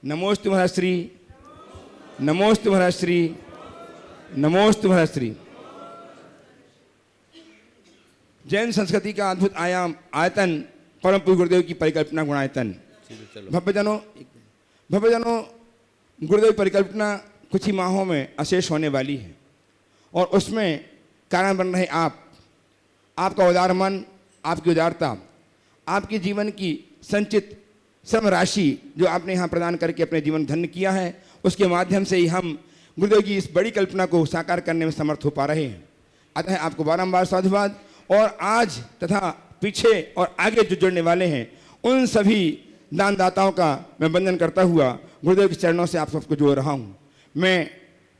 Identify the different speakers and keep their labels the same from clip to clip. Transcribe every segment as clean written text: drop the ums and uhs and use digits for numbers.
Speaker 1: नमोस्तु महर्षि, नमोस्तु महर्षि, नमोस्तु महर्षि। जैन संस्कृति का अद्भुत आयाम आयतन परम पूज्य गुरुदेव की परिकल्पना गुणायतन। भव्यजनों, गुरुदेव की परिकल्पना कुछ ही माहों में अशेष होने वाली है और उसमें कारण बन रहे आपका उदार मन, आपकी उदारता, आपके जीवन की संचित श्रम राशि जो आपने यहाँ प्रदान करके अपने जीवन धन्य किया है, उसके माध्यम से ही हम गुरुदेव की इस बड़ी कल्पना को साकार करने में समर्थ हो पा रहे हैं। अतः आपको बारंबार साधुवाद और आज तथा पीछे और आगे जो जुड़ने वाले हैं उन सभी दानदाताओं का मैं वंदन करता हुआ गुरुदेव के चरणों से आप सबको जोड़ रहा हूँ। मैं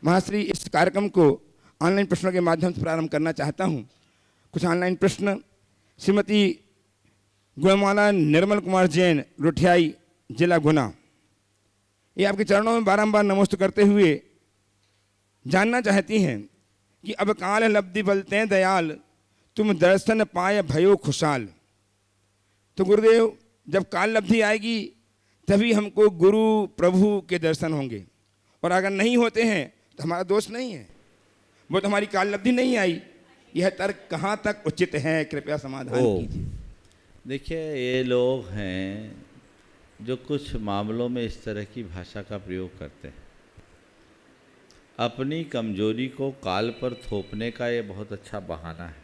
Speaker 1: महाश्री इस कार्यक्रम को ऑनलाइन प्रश्नों के माध्यम से प्रारंभ करना चाहता हूँ। कुछ ऑनलाइन प्रश्न। श्रीमती गुणमाला निर्मल कुमार जैन, रुठियाई, जिला गुना, ये आपके चरणों में बारंबार नमस्ते करते हुए जानना चाहती हैं कि अब काल लब्धि बलते दयाल, तुम दर्शन पाए भयो खुशाल। तो गुरुदेव, जब काल लब्धि आएगी तभी हमको गुरु प्रभु के दर्शन होंगे, और अगर नहीं होते हैं तो हमारा दोष नहीं है, वो तो हमारी काल लब्धि नहीं आई। यह तर्क कहाँ तक उचित है, कृपया समाधान कीजिए।
Speaker 2: देखिए, ये लोग हैं जो कुछ मामलों में इस तरह की भाषा का प्रयोग करते हैं। अपनी कमजोरी को काल पर थोपने का ये बहुत अच्छा बहाना है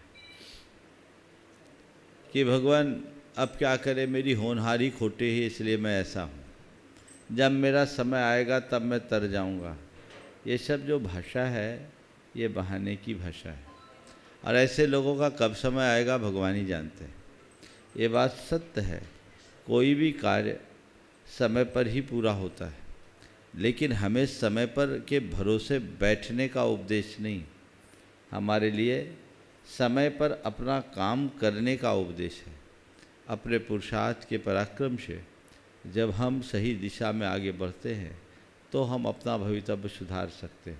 Speaker 2: कि भगवान अब क्या करे, मेरी होनहारी खोटी है इसलिए मैं ऐसा हूँ, जब मेरा समय आएगा तब मैं तर जाऊँगा। ये सब जो भाषा है ये बहाने की भाषा है, और ऐसे लोगों का कब समय आएगा भगवान ही जानते हैं। ये बात सत्य है, कोई भी कार्य समय पर ही पूरा होता है, लेकिन हमें समय पर के भरोसे बैठने का उपदेश नहीं, हमारे लिए समय पर अपना काम करने का उपदेश है। अपने पुरुषार्थ के पराक्रम से जब हम सही दिशा में आगे बढ़ते हैं तो हम अपना भवितव्य सुधार सकते हैं।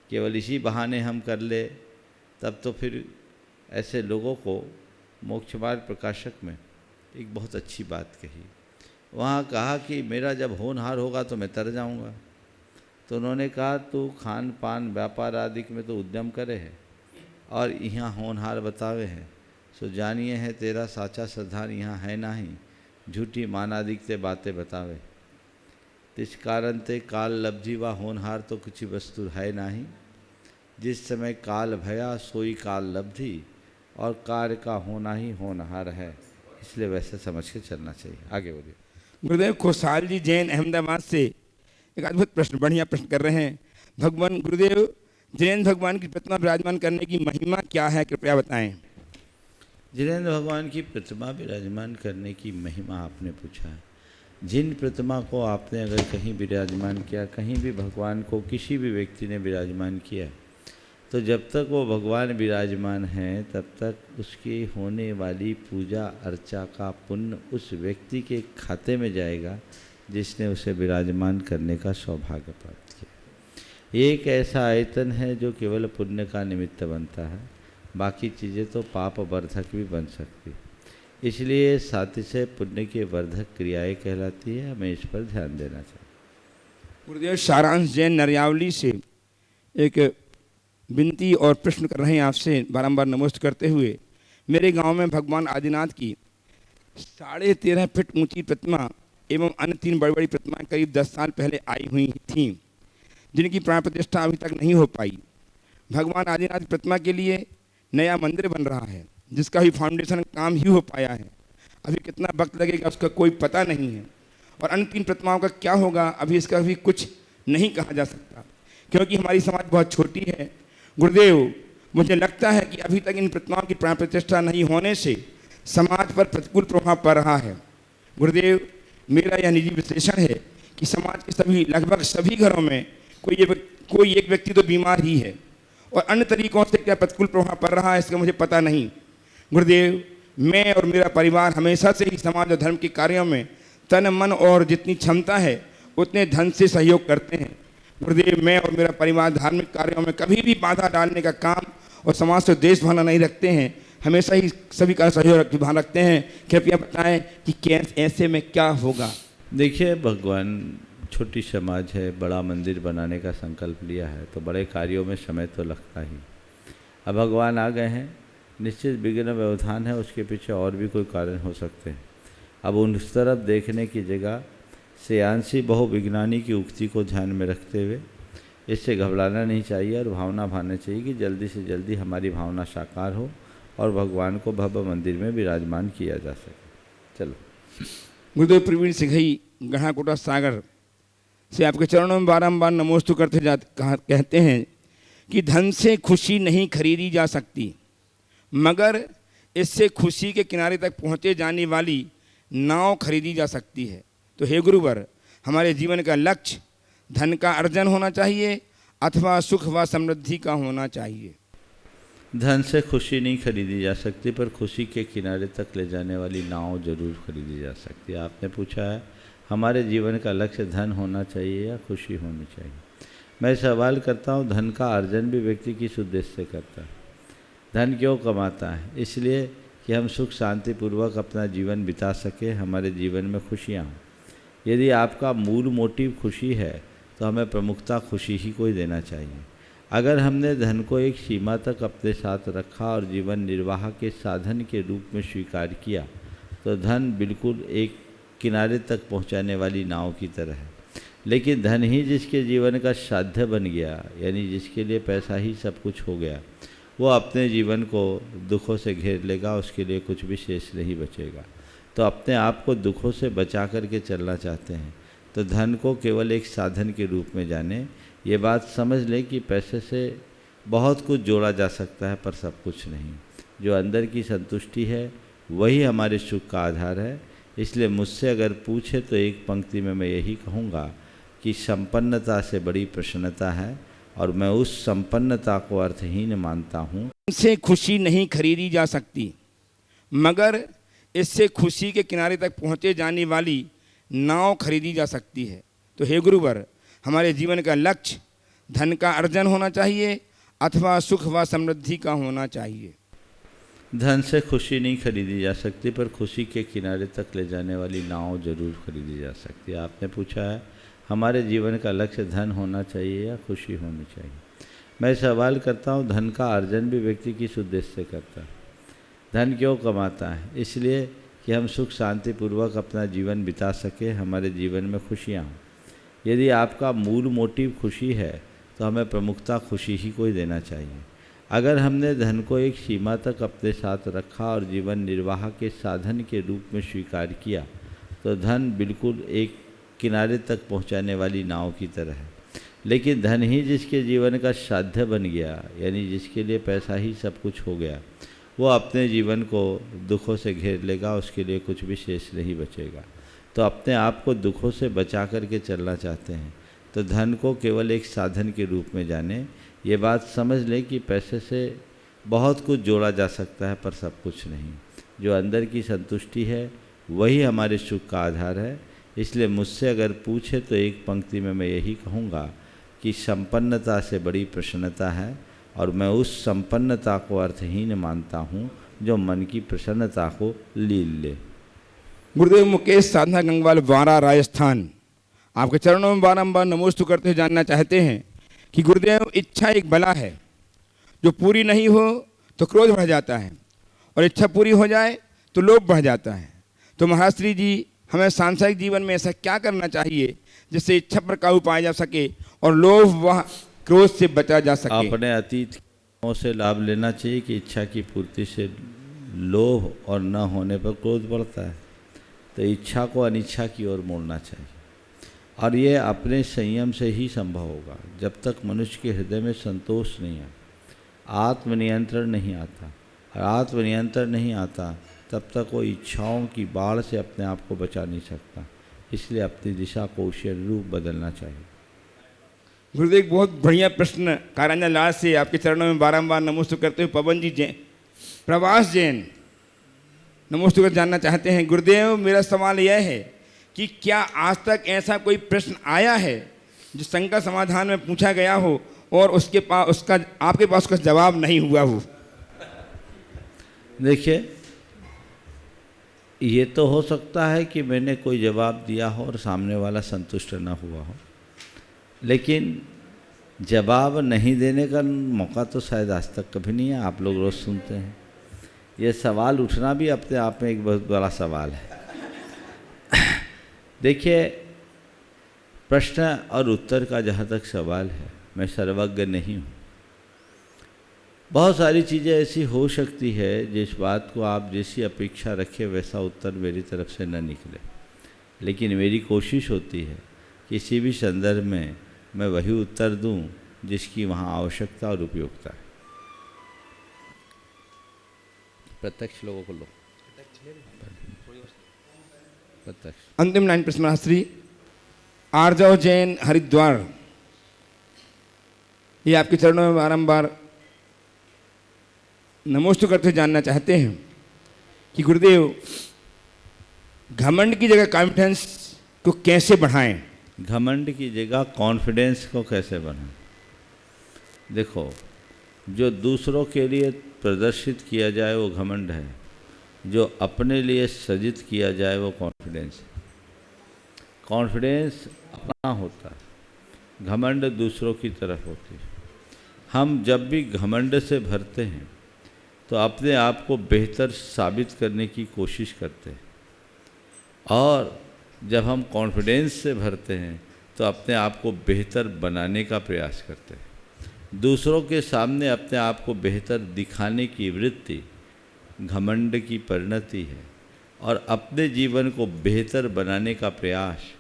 Speaker 2: केवल इसी बहाने हम कर ले तब तो फिर ऐसे लोगों को मोक्ष मार्ग प्रकाशक में एक बहुत अच्छी बात कही। वहाँ कहा कि मेरा जब होनहार होगा तो मैं तर जाऊँगा। तो उन्होंने कहा तू खान पान व्यापार आदि में तो उद्यम करे है और यहाँ होनहार बतावे है, सो जानिए है तेरा साचा श्रद्धान यहाँ है नाही, झूठी मानादिक ते बातें बतावे। तिस कारण ते काल लब्धि व होनहार तो कुछ वस्तु है नाही, जिस समय काल भया सोई काल लब्धि, और कार्य का होना ही होनहार है, इसलिए वैसे समझ के चलना चाहिए। आगे बोलिए।
Speaker 1: गुरुदेव खुशहाल जी जैन, अहमदाबाद से एक अद्भुत प्रश्न, बढ़िया प्रश्न कर रहे हैं। भगवान गुरुदेव, जैन भगवान की प्रतिमा विराजमान करने की महिमा क्या है, कृपया बताएं।
Speaker 2: जिनेन्द्र भगवान की प्रतिमा विराजमान करने की महिमा आपने पूछा है। जिन प्रतिमा को आपने अगर कहीं विराजमान किया, कहीं भी भगवान को किसी भी व्यक्ति ने विराजमान किया, तो जब तक वो भगवान विराजमान हैं तब तक उसकी होने वाली पूजा अर्चा का पुण्य उस व्यक्ति के खाते में जाएगा जिसने उसे विराजमान करने का सौभाग्य प्राप्त किया। एक ऐसा आयतन है जो केवल पुण्य का निमित्त बनता है, बाकी चीज़ें तो पाप वर्धक भी बन सकती, इसलिए साथ से पुण्य की वर्धक क्रियाएं कहलाती है, हमें इस पर ध्यान देना चाहिए।
Speaker 1: गुरुदेव सारांश जैन, नरियावली से एक विनती और प्रश्न कर रहे हैं आपसे बारंबार नमस्ते करते हुए। मेरे गांव में भगवान आदिनाथ की 13.5 फीट ऊंची प्रतिमा एवं अन्य 3 बड़ी बड़ी प्रतिमाएं करीब 10 साल पहले आई हुई थीं, जिनकी प्राण प्रतिष्ठा अभी तक नहीं हो पाई। भगवान आदिनाथ की प्रतिमा के लिए नया मंदिर बन रहा है, जिसका भी फाउंडेशन काम ही हो पाया है। अभी कितना वक्त लगेगा उसका कोई पता नहीं है, और अन्य 3 प्रतिमाओं का क्या होगा अभी इसका भी कुछ नहीं कहा जा सकता, क्योंकि हमारी समाज बहुत छोटी है। गुरुदेव, मुझे लगता है कि अभी तक इन प्रतिमाओं की प्राण प्रतिष्ठा नहीं होने से समाज पर प्रतिकूल प्रभाव पड़ रहा है। गुरुदेव, मेरा यह निजी विश्लेषण है कि समाज के लगभग सभी घरों में कोई एक व्यक्ति तो बीमार ही है, और अन्य तरीकों से क्या प्रतिकूल प्रभाव पड़ रहा है इसका मुझे पता नहीं। गुरुदेव, मैं और मेरा परिवार हमेशा से ही समाज और धर्म के कार्यों में तन मन और जितनी क्षमता है उतने धन से सहयोग करते हैं। गुरुदेव, मैं और मेरा परिवार धार्मिक कार्यों में कभी भी बाधा डालने का काम और समाज से देश भावना नहीं रखते हैं, हमेशा ही सभी का सहयोग भान रखते हैं। कृपया बताएं कि ऐसे में क्या होगा।
Speaker 2: देखिए, भगवान छोटी समाज है, बड़ा मंदिर बनाने का संकल्प लिया है तो बड़े कार्यों में समय तो लगता ही। अब भगवान आ गए हैं, निश्चित विघ्न व्यवधान है, उसके पीछे और भी कोई कारण हो सकते हैं। अब उस तरफ देखने की जगह श्रेयांसी बहुविज्ञानी की उक्ति को ध्यान में रखते हुए इससे घबराना नहीं चाहिए और भावना भावना चाहिए कि जल्दी से जल्दी हमारी भावना साकार हो और भगवान को भव्य मंदिर में विराजमान किया जा सके। चलो।
Speaker 1: गुरुदेव प्रवीण सिंघई गढ़ाकोटा सागर से आपके चरणों में बारंबार नमोस्तु करते कहते हैं कि धन से खुशी नहीं खरीदी जा सकती, मगर इससे खुशी के किनारे तक पहुँचे जाने वाली नाव खरीदी जा सकती है। तो हे गुरुवर, हमारे जीवन का लक्ष्य धन का अर्जन होना चाहिए अथवा सुख व समृद्धि का होना चाहिए?
Speaker 2: धन से खुशी नहीं खरीदी जा सकती, पर खुशी के किनारे तक ले जाने वाली नाव जरूर खरीदी जा सकती है। आपने पूछा है हमारे जीवन का लक्ष्य धन होना चाहिए या खुशी होनी चाहिए। मैं सवाल करता हूँ, धन का अर्जन भी व्यक्ति किस उद्देश्य से करता है? धन क्यों कमाता है? इसलिए कि हम सुख शांतिपूर्वक अपना जीवन बिता सके, हमारे जीवन में खुशियाँ हों। यदि आपका मूल मोटिव खुशी है तो हमें प्रमुखता खुशी ही को ही देना चाहिए। अगर हमने धन को एक सीमा तक अपने साथ रखा और जीवन निर्वाह के साधन के रूप में स्वीकार किया तो धन बिल्कुल एक किनारे तक पहुंचाने वाली नाव की तरह है। लेकिन धन ही जिसके जीवन का साध्य बन गया, यानी जिसके लिए पैसा ही सब कुछ हो गया, वो अपने जीवन को दुखों से घेर लेगा, उसके लिए कुछ भी शेष नहीं बचेगा। तो अपने आप को दुखों से बचा करके चलना चाहते हैं तो धन को केवल एक साधन के रूप में जाने। ये बात समझ लें कि पैसे से बहुत कुछ जोड़ा जा सकता है, पर सब कुछ नहीं। जो अंदर की संतुष्टि है वही हमारे सुख का आधार है। इसलिए मुझसे अगर पूछे तो एक पंक्ति में मैं यही कहूँगा कि संपन्नता से बड़ी प्रसन्नता है और मैं उस संपन्नता को अर्थहीन मानता हूँ।
Speaker 1: इससे खुशी नहीं खरीदी जा सकती, मगर इससे खुशी के किनारे तक पहुँचे जाने वाली नाव खरीदी जा सकती है। तो हे गुरुवर, हमारे जीवन का लक्ष्य धन का अर्जन होना चाहिए अथवा सुख व समृद्धि का होना चाहिए?
Speaker 2: धन से खुशी नहीं खरीदी जा सकती, पर खुशी के किनारे तक ले जाने वाली नाव जरूर खरीदी जा सकती है। आपने पूछा है हमारे जीवन का लक्ष्य धन होना चाहिए या खुशी होनी चाहिए। मैं सवाल करता हूँ, धन का अर्जन भी व्यक्ति किस उद्देश्य से करता है? धन क्यों कमाता है? इसलिए कि हम सुख शांतिपूर्वक अपना जीवन बिता सके, हमारे जीवन में खुशियाँ हों। यदि आपका मूल मोटिव खुशी है तो हमें प्रमुखता खुशी ही को ही देना चाहिए। अगर हमने धन को एक सीमा तक अपने साथ रखा और जीवन निर्वाह के साधन के रूप में स्वीकार किया तो धन बिल्कुल एक किनारे तक पहुंचाने वाली नाव की तरह है। लेकिन धन ही जिसके जीवन का साध्य बन गया, यानी जिसके लिए पैसा ही सब कुछ हो गया, वो अपने जीवन को दुखों से घेर लेगा, उसके लिए कुछ भी शेष नहीं बचेगा। तो अपने आप को दुखों से बचा करके चलना चाहते हैं तो धन को केवल एक साधन के रूप में जाने। ये बात समझ लें कि पैसे से बहुत कुछ जोड़ा जा सकता है, पर सब कुछ नहीं। जो अंदर की संतुष्टि है वही हमारे सुख का आधार है। इसलिए मुझसे अगर पूछे तो एक पंक्ति में मैं यही कहूँगा कि संपन्नता से बड़ी प्रसन्नता है और मैं उस संपन्नता को अर्थहीन मानता हूँ जो मन की प्रसन्नता को लील ले।
Speaker 1: गुरुदेव मुकेश साधना गंगवाल वारा राजस्थान आपके चरणों में बारंबार नमोस्तु करते हुए जानना चाहते हैं कि गुरुदेव, इच्छा एक बला है, जो पूरी नहीं हो तो क्रोध बढ़ जाता है और इच्छा पूरी हो जाए तो लोभ बढ़ जाता है। तो महाराज श्री जी, हमें सांसारिक जीवन में ऐसा क्या करना चाहिए जिससे इच्छा पर काबू पाया जा सके और लोभ व क्रोध से बचा जा सके?
Speaker 2: अपने अतीत से लाभ लेना चाहिए कि इच्छा की पूर्ति से लोभ और न होने पर क्रोध बढ़ता है। तो इच्छा को अनिच्छा की ओर मोड़ना चाहिए और ये अपने संयम से ही संभव होगा। जब तक मनुष्य के हृदय में संतोष नहीं आता, आत्मनियंत्रण नहीं आता, और आत्मनियंत्रण नहीं आता तब तक वो इच्छाओं की बाढ़ से अपने आप को बचा नहीं सकता। इसलिए अपनी दिशा को उसी अनुरूप बदलना चाहिए।
Speaker 1: गुरुदेव, बहुत बढ़िया प्रश्न कारांजा लाल से आपके चरणों में बारंबार नमोस्तु करते हुए पवन जी जैन, प्रवास जैन नमोस्तु कर जानना चाहते हैं। गुरुदेव, मेरा सवाल यह है कि क्या आज तक ऐसा कोई प्रश्न आया है जो शंका समाधान में पूछा गया हो और उसके पास उसका आपके पास उसका जवाब नहीं हुआ हो?
Speaker 2: देखिए, ये तो हो सकता है कि मैंने कोई जवाब दिया हो और सामने वाला संतुष्ट न हुआ हो, लेकिन जवाब नहीं देने का मौका तो शायद आज तक कभी नहीं है। आप लोग रोज़ सुनते हैं। ये सवाल उठना भी अपने आप में एक बहुत बड़ा सवाल है। देखिए, प्रश्न और उत्तर का जहाँ तक सवाल है, मैं सर्वज्ञ नहीं हूँ। बहुत सारी चीज़ें ऐसी हो सकती है जिस बात को आप जैसी अपेक्षा रखें वैसा उत्तर मेरी तरफ से न निकले, लेकिन मेरी कोशिश होती है किसी भी संदर्भ में मैं वही उत्तर दूं जिसकी वहाँ आवश्यकता और उपयोगिता है। प्रत्यक्ष लोगों को लो, प्रत्यक्ष।
Speaker 1: अंतिम लाइन प्रश्न श्री आर्जव जैन हरिद्वार, ये आपके चरणों में बारंबार नमोस्तु करते हुए जानना चाहते हैं कि गुरुदेव घमंड की जगह कॉन्फिडेंस को कैसे बढ़ाएं?
Speaker 2: घमंड की जगह कॉन्फिडेंस को कैसे बढ़ाएं? देखो, जो दूसरों के लिए प्रदर्शित किया जाए वो घमंड है, जो अपने लिए सृजित किया जाए वो कॉन्फिडेंस है। कॉन्फिडेंस अपना होता है, घमंड दूसरों की तरफ होती है। हम जब भी घमंड से भरते हैं तो अपने आप को बेहतर साबित करने की कोशिश करते हैं, और जब हम कॉन्फिडेंस से भरते हैं तो अपने आप को बेहतर बनाने का प्रयास करते हैं। दूसरों के सामने अपने आप को बेहतर दिखाने की वृत्ति घमंड की परिणति है, और अपने जीवन को बेहतर बनाने का प्रयास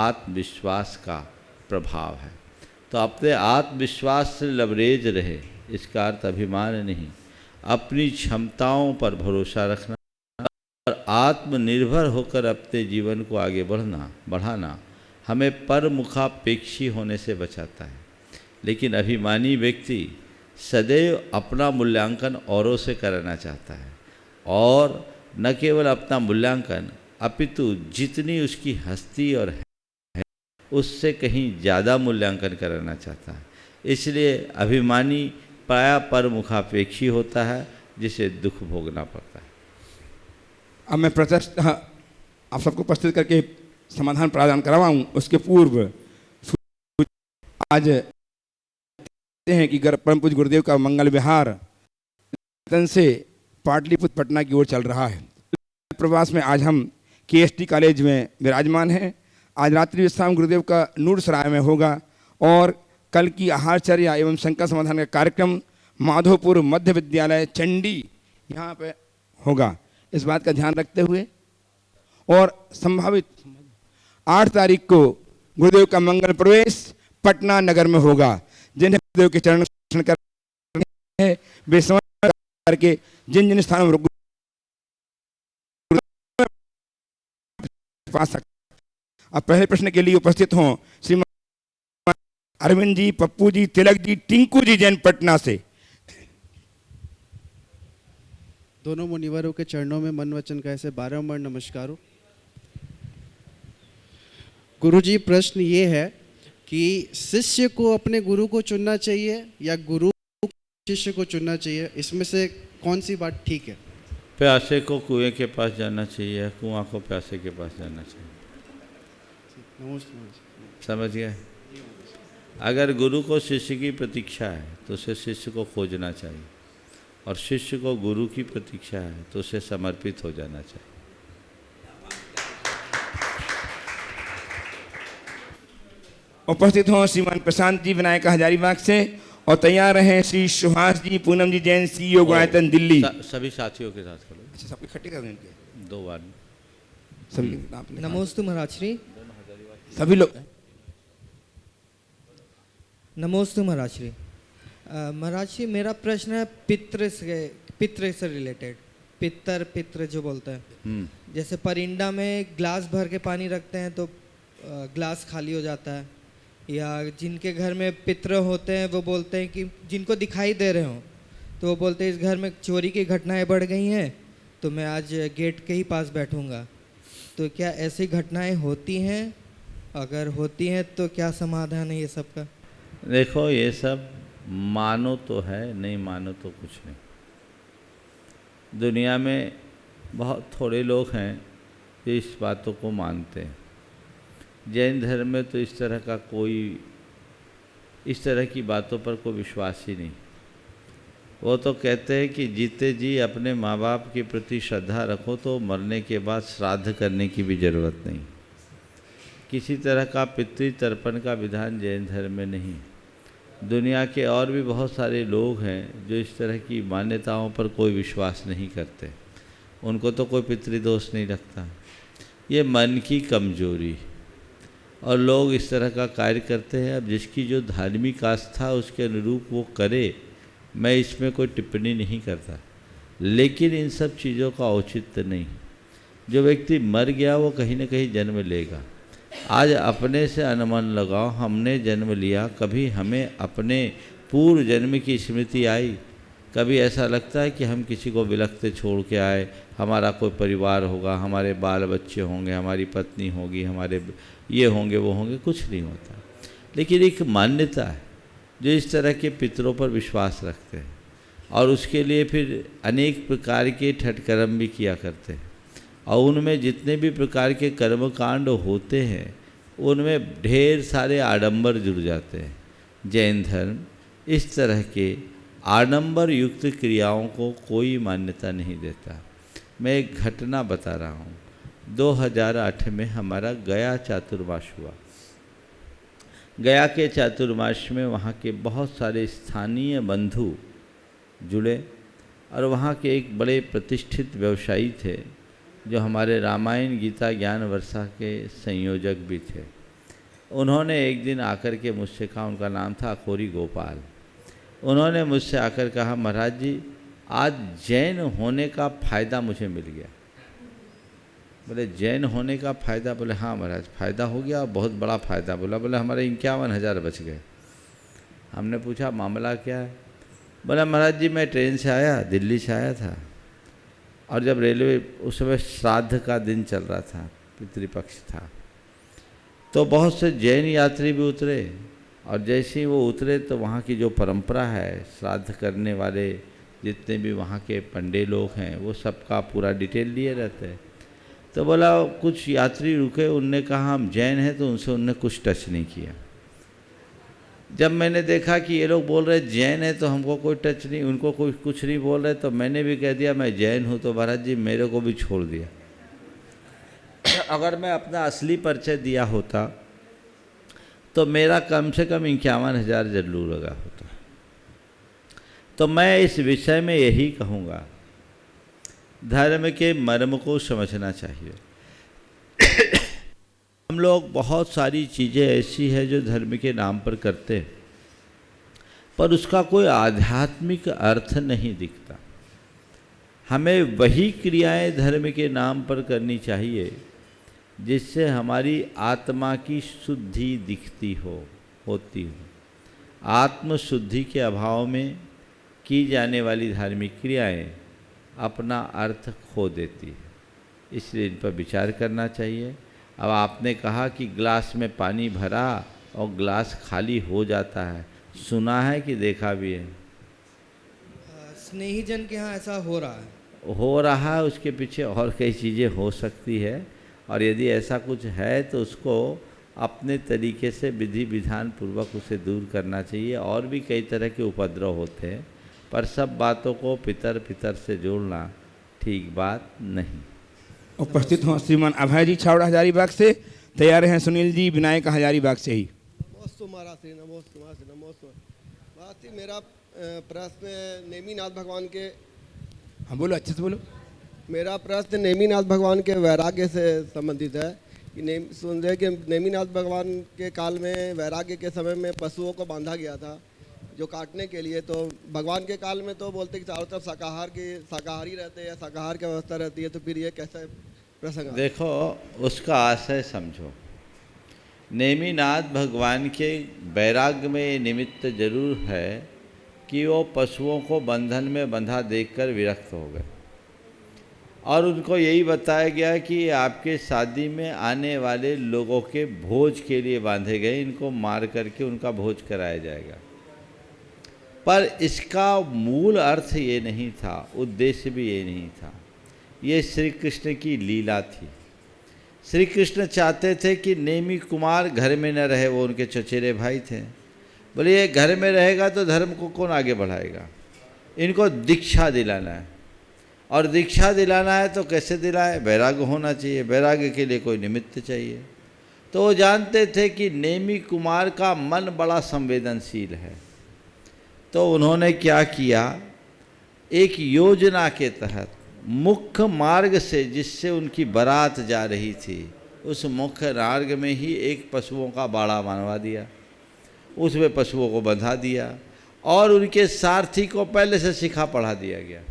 Speaker 2: आत्मविश्वास का प्रभाव है। तो अपने आत्मविश्वास से लबरेज रहे, इसका अर्थ अभिमान नहीं, अपनी क्षमताओं पर भरोसा रखना और आत्मनिर्भर होकर अपने जीवन को आगे बढ़ाना हमें परमुखापेक्षी होने से बचाता है। लेकिन अभिमानी व्यक्ति सदैव अपना मूल्यांकन औरों से कराना चाहता है, और न केवल अपना मूल्यांकन अपितु जितनी उसकी हस्ती और है उससे कहीं ज़्यादा मूल्यांकन कराना चाहता है। इसलिए अभिमानी प्राय परमुखापेक्षी होता है, जिसे दुख भोगना पड़ता है।
Speaker 1: अब मैं प्रत्यक्ष आप सबको प्रस्तुत करके समाधान प्रदान करवाऊं, उसके पूर्व आज कहते हैं कि परम पूज्य गुरुदेव का मंगल विहार से पाटलिपुत्र पटना की ओर चल रहा है। प्रवास में आज हम KST कॉलेज में विराजमान हैं। आज रात्रि विश्राम गुरुदेव का नूर सराय में होगा, और कल की आहारचर्या एवं शंका समाधान का कार्यक्रम माधोपुर मध्य विद्यालय चंडी यहाँ पे होगा। इस बात का ध्यान रखते हुए, और संभावित 8 तारीख को गुरुदेव का मंगल प्रवेश पटना नगर में होगा। जिन्हें गुरुदेव के चरण दर्शन करने हैं वे समझ करके जिन जिन स्थानों पर पा सकते। अब पहले प्रश्न के लिए उपस्थित हों श्रीमान अरविंद जी, पप्पू जी, तिलक जी, टिंकू जी जैन पटना से।
Speaker 3: दोनों मुनिवरों के चरणों में मन वचन कैसे बारंबार नमस्कार हो। गुरु जी, प्रश्न ये है कि शिष्य को अपने गुरु को चुनना चाहिए या गुरु शिष्य को चुनना चाहिए, इसमें से कौन सी बात ठीक है?
Speaker 2: प्यासे को कुएं के पास जाना चाहिए, कुआं को प्यासे के पास जाना चाहिए। समझ गए? अगर गुरु को शिष्य की प्रतीक्षा है तो उसे शिष्य को खोजना चाहिए, और शिष्य को गुरु की प्रतीक्षा है तो उसे समर्पित हो जाना चाहिए।
Speaker 1: उपस्थित हों श्रीमान प्रशांत जी विनायक हजारीबाग से, और तैयार रहें श्री सुभाष जी, पूनम जी जैन, CEO गुणायतन दिल्ली।
Speaker 2: सभी साथियों के साथ करो।
Speaker 1: अच्छा, सबके इकट्ठे कर दें इनके
Speaker 2: 2 बार
Speaker 1: सभी।
Speaker 4: नमोस्तु महाराज श्री।
Speaker 1: सभी लोग
Speaker 4: नमोस्तु महाराज श्री। महाराज श्री, मेरा प्रश्न है पितृ से रिलेटेड। पितृ जो बोलते हैं, जैसे परिंदा में ग्लास भर के पानी रखते हैं तो ग्लास खाली हो जाता है, या जिनके घर में पितृ होते हैं वो बोलते हैं कि जिनको दिखाई दे रहे हो तो वो बोलते हैं इस घर में चोरी की घटनाएं बढ़ गई हैं तो मैं आज गेट के ही पास बैठूंगा। तो क्या ऐसी घटनाएं होती हैं? अगर होती हैं तो क्या समाधान है ये सब का?
Speaker 2: देखो, ये सब मानो तो है, नहीं मानो तो कुछ नहीं। दुनिया में बहुत थोड़े लोग हैं जो इस बातों को मानते हैं। जैन धर्म में तो इस तरह की बातों पर कोई विश्वास ही नहीं। वो तो कहते हैं कि जीते जी अपने माँ बाप के प्रति श्रद्धा रखो तो मरने के बाद श्राद्ध करने की भी ज़रूरत नहीं। किसी तरह का पितृतर्पण का विधान जैन धर्म में नहीं। दुनिया के और भी बहुत सारे लोग हैं जो इस तरह की मान्यताओं पर कोई विश्वास नहीं करते, उनको तो कोई पितृदोष नहीं लगता। ये मन की कमजोरी, और लोग इस तरह का कार्य करते हैं। अब जिसकी जो धार्मिक आस्था उसके अनुरूप वो करे, मैं इसमें कोई टिप्पणी नहीं करता, लेकिन इन सब चीज़ों का औचित्य नहीं। जो व्यक्ति मर गया वो कहीं ना कहीं जन्म लेगा। आज अपने से अनुमान लगाओ, हमने जन्म लिया, कभी हमें अपने पूर्व जन्म की स्मृति आई? कभी ऐसा लगता है कि हम किसी को विलखते छोड़ के आए, हमारा कोई परिवार होगा, हमारे बाल बच्चे होंगे, हमारी पत्नी होगी, हमारे ये होंगे वो होंगे? कुछ नहीं होता। लेकिन एक मान्यता है जो इस तरह के पितरों पर विश्वास रखते हैं और उसके लिए फिर अनेक प्रकार के ठटकर्म भी किया करते हैं, और उनमें जितने भी प्रकार के कर्मकांड होते हैं उनमें ढेर सारे आडंबर जुड़ जाते हैं। जैन धर्म इस तरह के आडंबर युक्त क्रियाओं को कोई मान्यता नहीं देता। मैं एक घटना बता रहा हूँ। 2008 में हमारा गया चातुर्मास हुआ। गया के चातुर्मास में वहाँ के बहुत सारे स्थानीय बंधु जुड़े, और वहाँ के एक बड़े प्रतिष्ठित व्यवसायी थे जो हमारे रामायण गीता ज्ञान वर्षा के संयोजक भी थे। उन्होंने एक दिन आकर के मुझसे कहा, उनका नाम था अखोरी गोपाल। उन्होंने मुझसे आकर कहा, महाराज जी आज जैन होने का फ़ायदा मुझे मिल गया। बोले जैन होने का फ़ायदा? बोले हाँ महाराज फ़ायदा हो गया, बहुत बड़ा फ़ायदा। बोले हमारे 51,000 बच गए। हमने पूछा मामला क्या है? बोला महाराज जी मैं ट्रेन से आया, दिल्ली से आया था, और जब रेलवे उस समय श्राद्ध का दिन चल रहा था, पितृपक्ष था, तो बहुत से जैन यात्री भी उतरे, और जैसे ही वो उतरे तो वहाँ की जो परंपरा है, श्राद्ध करने वाले जितने भी वहाँ के पंडे लोग हैं वो सबका पूरा डिटेल लिए रहते हैं। तो बोला कुछ यात्री रुके, उनने कहा हम जैन हैं, तो उनसे उनने कुछ टच नहीं किया। जब मैंने देखा कि ये लोग बोल रहे जैन है तो हमको कोई टच नहीं, उनको कोई कुछ नहीं बोल रहे, तो मैंने भी कह दिया मैं जैन हूँ, तो महाराज जी मेरे को भी छोड़ दिया। अगर मैं अपना असली परिचय दिया होता तो मेरा कम से कम 51,000 जरूर लगा होता। तो मैं इस विषय में यही कहूँगा, धर्म के मर्म को समझना चाहिए। हम लोग बहुत सारी चीज़ें ऐसी हैं जो धर्म के नाम पर करते हैं, पर उसका कोई आध्यात्मिक अर्थ नहीं दिखता। हमें वही क्रियाएं धर्म के नाम पर करनी चाहिए जिससे हमारी आत्मा की शुद्धि दिखती होती हो। आत्मशुद्धि के अभाव में की जाने वाली धार्मिक क्रियाएं अपना अर्थ खो देती है, इसलिए इन पर विचार करना चाहिए। अब आपने कहा कि गिलास में पानी भरा और गिलास खाली हो जाता है, सुना है कि देखा भी है?
Speaker 4: स्नेहीजन के यहाँ ऐसा हो रहा है। उसके पीछे और कई चीज़ें हो सकती है, और यदि ऐसा कुछ है तो उसको अपने तरीके से विधि विधान पूर्वक उसे दूर करना चाहिए। और भी कई तरह के उपद्रव होते हैं, पर सब बातों को पितर से जोड़ना ठीक बात नहीं।
Speaker 1: उपस्थित हों श्रीमान अभय जी छावड़ा हजारीबाग से, तैयार हैं सुनील जी विनायक हजारीबाग से ही।
Speaker 5: नमोस्तु महाराज श्री, नमोस्तु महाराज श्री, नमोस्तु महाराज श्री। मेरा प्रश्न नेमिनाथ भगवान के,
Speaker 1: हाँ बोलो, अच्छे से बोलो।
Speaker 5: मेरा प्रश्न नेमिनाथ भगवान के वैराग्य से संबंधित है कि सुन रहे कि नेमिनाथ भगवान के काल में वैराग्य के समय में पशुओं को बांधा गया था जो काटने के लिए, तो भगवान के काल में तो बोलते कि चारों तरफ शाकाहारी रहते हैं, शाकाहार की व्यवस्था रहती है, तो फिर ये कैसा प्रसंग?
Speaker 2: देखो उसका आशय समझो। नेमिनाथ भगवान के वैराग्य में निमित्त जरूर है कि वो पशुओं को बंधन में बंधा देखकर विरक्त हो गए, और उनको यही बताया गया कि आपके शादी में आने वाले लोगों के भोज के लिए बांधे गए, इनको मार करके उनका भोज कराया जाएगा। पर इसका मूल अर्थ ये नहीं था, उद्देश्य भी ये नहीं था। ये श्री कृष्ण की लीला थी। श्री कृष्ण चाहते थे कि नेमी कुमार घर में न रहे, वो उनके चचेरे भाई थे। बोले ये घर में रहेगा तो धर्म को कौन आगे बढ़ाएगा, इनको दीक्षा दिलाना है। और दीक्षा दिलाना है तो कैसे दिलाए, वैराग्य होना चाहिए, वैराग्य के लिए कोई निमित्त चाहिए। तो वो जानते थे कि नेमी कुमार का मन बड़ा संवेदनशील है। तो उन्होंने क्या किया, एक योजना के तहत मुख्य मार्ग से जिससे उनकी बारात जा रही थी, उस मुख्य मार्ग में ही एक पशुओं का बाड़ा बनवा दिया, उसमें पशुओं को बंधा दिया और उनके सारथी को पहले से सिखा पढ़ा दिया गया।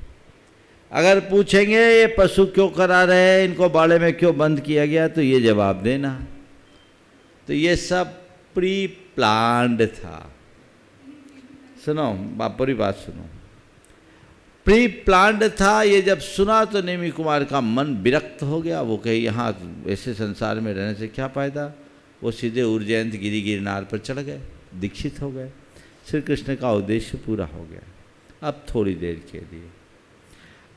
Speaker 2: अगर पूछेंगे ये पशु क्यों करा रहे हैं, इनको बाड़े में क्यों बंद किया गया, तो ये जवाब देना। तो ये सब प्री प्लान्ड था। सुनो पूरी बात सुनो, प्री प्लान्ड था। ये जब सुना तो नेमी कुमार का मन विरक्त हो गया। वो कहे यहाँ ऐसे संसार में रहने से क्या फ़ायदा। वो सीधे उज्जैन गिरी गिरनार पर चढ़ गए, दीक्षित हो गए। श्री कृष्ण का उद्देश्य पूरा हो गया। अब थोड़ी देर के लिए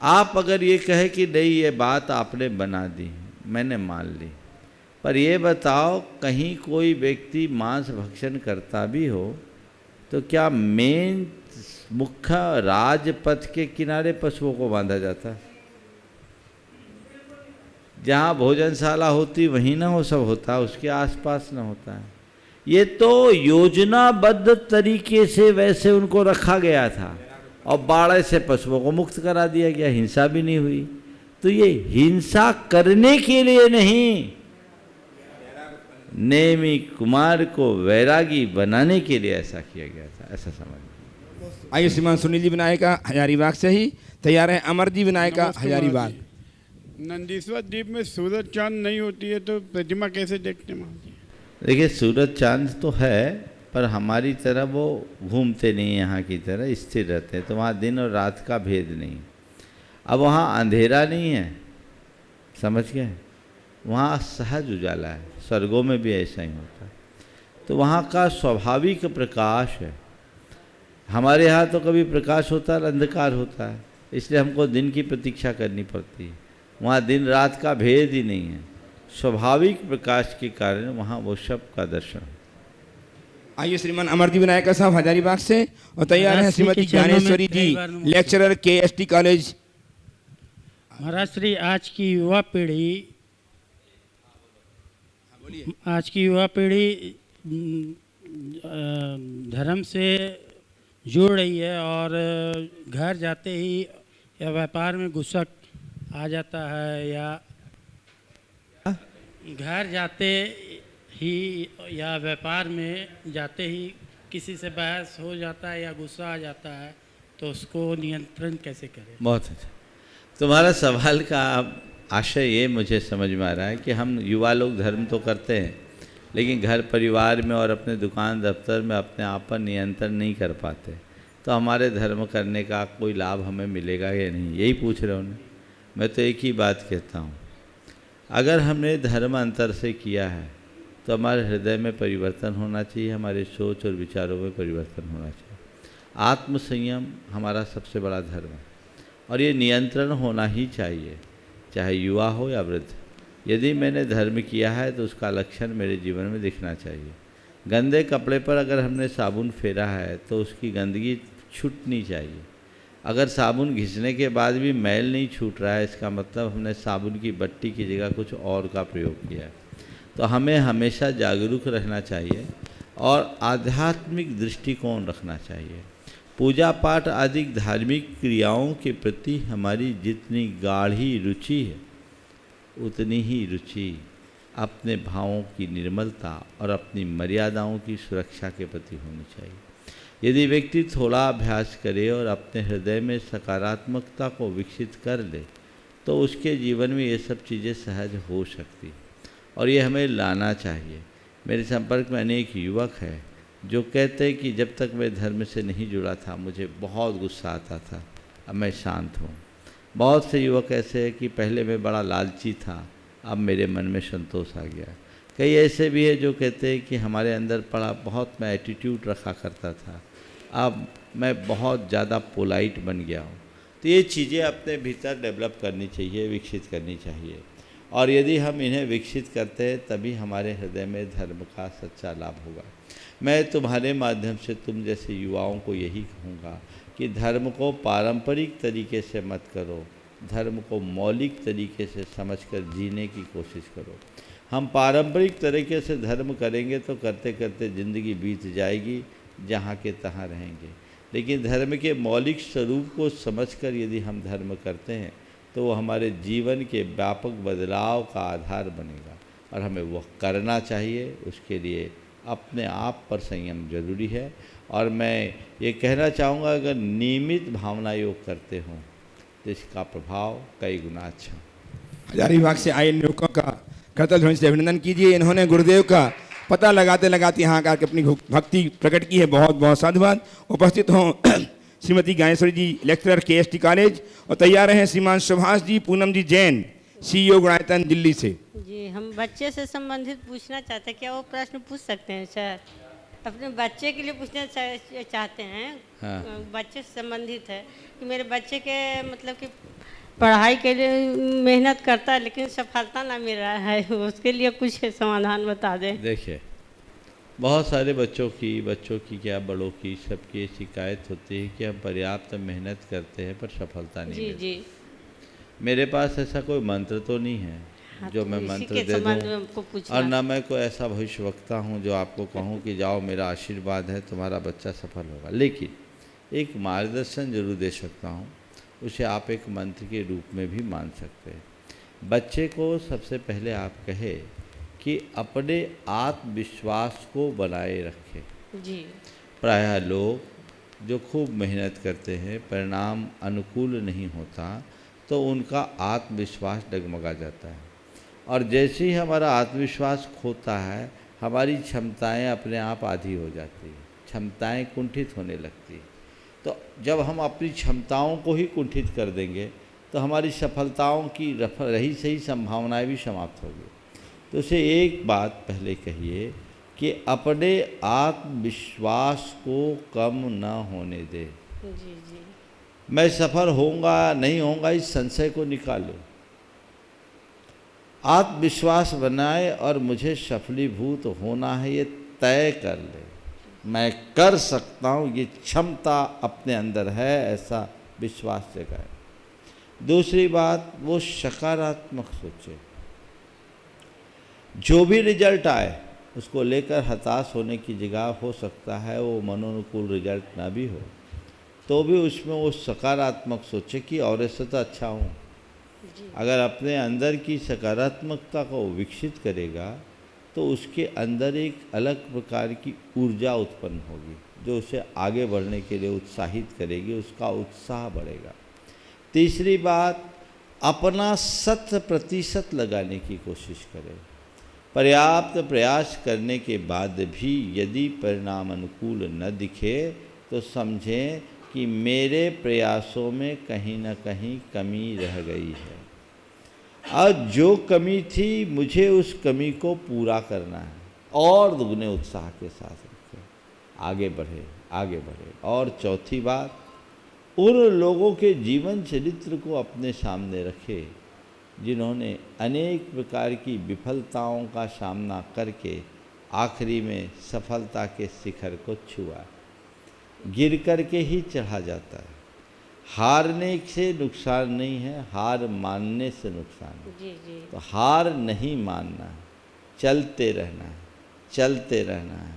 Speaker 2: आप अगर ये कहे कि नहीं ये बात आपने बना दी, मैंने मान ली, पर ये बताओ कहीं कोई व्यक्ति मांस भक्षण करता भी हो तो क्या मेन मुख्य राजपथ के किनारे पशुओं को बांधा जाता है? जहाँ भोजनशाला होती वहीं ना हो सब होता, उसके आसपास ना होता है। ये तो योजनाबद्ध तरीके से वैसे उनको रखा गया था और बाड़े से पशुओं को मुक्त करा दिया गया, हिंसा भी नहीं हुई। तो ये हिंसा करने के लिए नहीं, नेमी कुमार को वैरागी बनाने के लिए ऐसा किया गया था, ऐसा समझ।
Speaker 1: आइए श्रीमान सुनील जी विनायका हजारीबाग से ही तैयार है, अमर जी विनायका हजारीबाग।
Speaker 6: नंदीश्वर द्वीप में सूरज चांद नहीं होती है तो प्रतिमा कैसे देखते हैं?
Speaker 2: देखिए सूरज चांद तो है, पर हमारी तरह वो घूमते नहीं, यहाँ की तरह स्थिर रहते हैं, तो वहाँ दिन और रात का भेद नहीं। अब वहाँ अंधेरा नहीं है, समझ गए, वहाँ सहज उजाला है। स्वर्गों में भी ऐसा ही होता है। तो वहाँ का स्वाभाविक प्रकाश है। हमारे यहाँ तो कभी प्रकाश होता है, अंधकार होता है, इसलिए हमको दिन की प्रतीक्षा करनी पड़ती है। वहाँ दिन रात का भेद ही नहीं है, स्वाभाविक प्रकाश के कारण वहाँ वो सब का दर्शन।
Speaker 1: आइए श्रीमान अमरजी विनायका साहब हजारीबाग से और तैयार है श्रीमती ज्ञानेश्वरी जी, लेक्चरर KST कॉलेज।
Speaker 7: महाराज श्री आज की युवा पीढ़ी धर्म से जुड़ रही है और घर जाते ही या व्यापार में गुस्सा आ जाता है, या घर जाते ही या व्यापार में जाते ही किसी से बहस हो जाता है या गुस्सा आ जाता है, तो उसको नियंत्रण कैसे करें?
Speaker 2: बहुत अच्छा, तुम्हारा सवाल का आशय ये मुझे समझ में आ रहा है कि हम युवा लोग धर्म तो करते हैं, लेकिन घर परिवार में और अपने दुकान दफ्तर में अपने आप पर नियंत्रण नहीं कर पाते, तो हमारे धर्म करने का कोई लाभ हमें मिलेगा या नहीं, यही पूछ रहे हो ना। मैं तो एक ही बात कहता हूँ, अगर हमने धर्म अंतर से किया है तो हमारे हृदय में परिवर्तन होना चाहिए, हमारे सोच और विचारों में परिवर्तन होना चाहिए। आत्मसंयम हमारा सबसे बड़ा धर्म है और ये नियंत्रण होना ही चाहिए, चाहे युवा हो या वृद्ध। यदि मैंने धर्म किया है तो उसका लक्षण मेरे जीवन में दिखना चाहिए। गंदे कपड़े पर अगर हमने साबुन फेरा है तो उसकी गंदगी छूटनी चाहिए। अगर साबुन घिसने के बाद भी मैल नहीं छूट रहा है, इसका मतलब हमने साबुन की बट्टी की जगह कुछ और का प्रयोग किया है। तो हमें हमेशा जागरूक रहना चाहिए और आध्यात्मिक दृष्टिकोण रखना चाहिए। पूजा पाठ आदि धार्मिक क्रियाओं के प्रति हमारी जितनी गाढ़ी रुचि है, उतनी ही रुचि अपने भावों की निर्मलता और अपनी मर्यादाओं की सुरक्षा के प्रति होनी चाहिए। यदि व्यक्ति थोड़ा अभ्यास करे और अपने हृदय में सकारात्मकता को विकसित कर ले, तो उसके जीवन में ये सब चीज़ें सहज हो सकती और ये हमें लाना चाहिए। मेरे संपर्क में अनेक युवक हैं जो कहते हैं कि जब तक मैं धर्म से नहीं जुड़ा था मुझे बहुत गुस्सा आता था, अब मैं शांत हूँ। बहुत से युवक ऐसे हैं कि पहले मैं बड़ा लालची था, अब मेरे मन में संतोष आ गया। कई ऐसे भी है जो कहते हैं कि हमारे अंदर पड़ा बहुत मैं एटीट्यूड रखा करता था, अब मैं बहुत ज़्यादा पोलाइट बन गया हूँ। तो ये चीज़ें अपने भीतर डेवलप करनी चाहिए, विकसित करनी चाहिए। और यदि हम इन्हें विकसित करते हैं तभी हमारे हृदय में धर्म का सच्चा लाभ होगा। मैं तुम्हारे माध्यम से तुम जैसे युवाओं को यही कहूँगा कि धर्म को पारंपरिक तरीके से मत करो, धर्म को मौलिक तरीके से समझकर जीने की कोशिश करो। हम पारंपरिक तरीके से धर्म करेंगे तो करते करते ज़िंदगी बीत जाएगी, जहाँ के तहाँ रहेंगे। लेकिन धर्म के मौलिक स्वरूप को समझकर यदि हम धर्म करते हैं तो वो हमारे जीवन के व्यापक बदलाव का आधार बनेगा और हमें वह करना चाहिए। उसके लिए अपने आप पर संयम जरूरी है। और मैं ये कहना चाहूँगा, अगर नियमित भावना योग करते हों तो इसका प्रभाव कई गुना अच्छा।
Speaker 1: हजारी विभाग से आए युवकों का करतल ध्वनि से अभिनंदन कीजिए। इन्होंने गुरुदेव का पता लगाते लगाते यहाँ आकर अपनी भक्ति प्रकट की है। बहुत बहुत साधुवाद। उपस्थित हों श्रीमती ज्ञानेश्वरी जी, लेक्चरर KST कॉलेज, और तैयार हैं श्रीमान सुभाष जी पूनम जी जैन, CEO गुणायतन दिल्ली से।
Speaker 8: जी, हम बच्चे से संबंधित पूछना चाहते हैं, क्या वो प्रश्न पूछ सकते हैं सर? अपने बच्चे के लिए पूछना चाहते हैं।
Speaker 2: हाँ।
Speaker 8: बच्चे से संबंधित है कि मेरे बच्चे के मतलब कि पढ़ाई के लिए मेहनत करता है लेकिन सफलता ना मिल रहा है, उसके लिए कुछ समाधान बता दें।
Speaker 2: देखिए, बहुत सारे बच्चों की क्या बड़ों की सबकी ये शिकायत होती है कि हम पर्याप्त मेहनत करते हैं पर सफलता नहीं
Speaker 8: जी
Speaker 2: मिलती।
Speaker 8: जी।
Speaker 2: मेरे पास ऐसा कोई मंत्र तो नहीं है
Speaker 8: हाँ,
Speaker 2: जो
Speaker 8: तो
Speaker 2: मैं
Speaker 8: इसी
Speaker 2: मंत्र
Speaker 8: के
Speaker 2: दे
Speaker 8: संबंध में
Speaker 2: दूँ,
Speaker 8: हमको पूछना
Speaker 2: और ना मैं कोई ऐसा भविष्यवक्ता हूँ जो आपको कहूँ कि जाओ मेरा आशीर्वाद है तुम्हारा बच्चा सफल होगा। लेकिन एक मार्गदर्शन जरूर दे सकता हूँ, उसे आप एक मंत्र के रूप में भी मान सकते हैं। बच्चे को सबसे पहले आप कहे कि अपने आत्मविश्वास को बनाए रखें।
Speaker 8: जी।
Speaker 2: प्रायः लोग जो खूब मेहनत करते हैं, परिणाम अनुकूल नहीं होता तो उनका आत्मविश्वास डगमगा जाता है, और जैसे ही हमारा आत्मविश्वास खोता है हमारी क्षमताएं अपने आप आधी हो जाती हैं, क्षमताएं कुंठित होने लगती हैं। तो जब हम अपनी क्षमताओं को ही कुंठित कर देंगे तो हमारी सफलताओं की रही सही संभावनाएं भी समाप्त होगी। तो उसे एक बात पहले कहिए कि अपने आत्मविश्वास को कम न होने दे।
Speaker 8: जी जी।
Speaker 2: मैं सफल होऊंगा नहीं होऊंगा इस संशय को निकालो, आत्मविश्वास बनाए और मुझे सफलीभूत होना है ये तय कर ले। मैं कर सकता हूँ, ये क्षमता अपने अंदर है, ऐसा विश्वास जगाए। दूसरी बात, वो सकारात्मक सोचे। जो भी रिजल्ट आए उसको लेकर हताश होने की जगह हो सकता है वो मनोनुकूल रिजल्ट ना भी हो तो भी उसमें वो सकारात्मक सोचे कि और ऐसा तो अच्छा हूँ। अगर अपने अंदर की सकारात्मकता को विकसित करेगा तो उसके अंदर एक अलग प्रकार की ऊर्जा उत्पन्न होगी जो उसे आगे बढ़ने के लिए उत्साहित करेगी, उसका उत्साह बढ़ेगा। तीसरी बात, अपना 100% लगाने की कोशिश करें। पर्याप्त प्रयास करने के बाद भी यदि परिणाम अनुकूल न दिखे तो समझें कि मेरे प्रयासों में कहीं न कहीं कमी रह गई है और जो कमी थी मुझे उस कमी को पूरा करना है, और दुगने उत्साह के साथ रखें, आगे बढ़े आगे बढ़े। और चौथी बात, उन लोगों के जीवन चरित्र को अपने सामने रखे जिन्होंने अनेक प्रकार की विफलताओं का सामना करके आखिरी में सफलता के शिखर को छुआ। गिर कर के ही चढ़ा जाता है। हारने से नुकसान नहीं है, हार मानने से नुकसान है।
Speaker 8: जी जी।
Speaker 2: तो हार नहीं मानना है, चलते रहना है, चलते रहना है,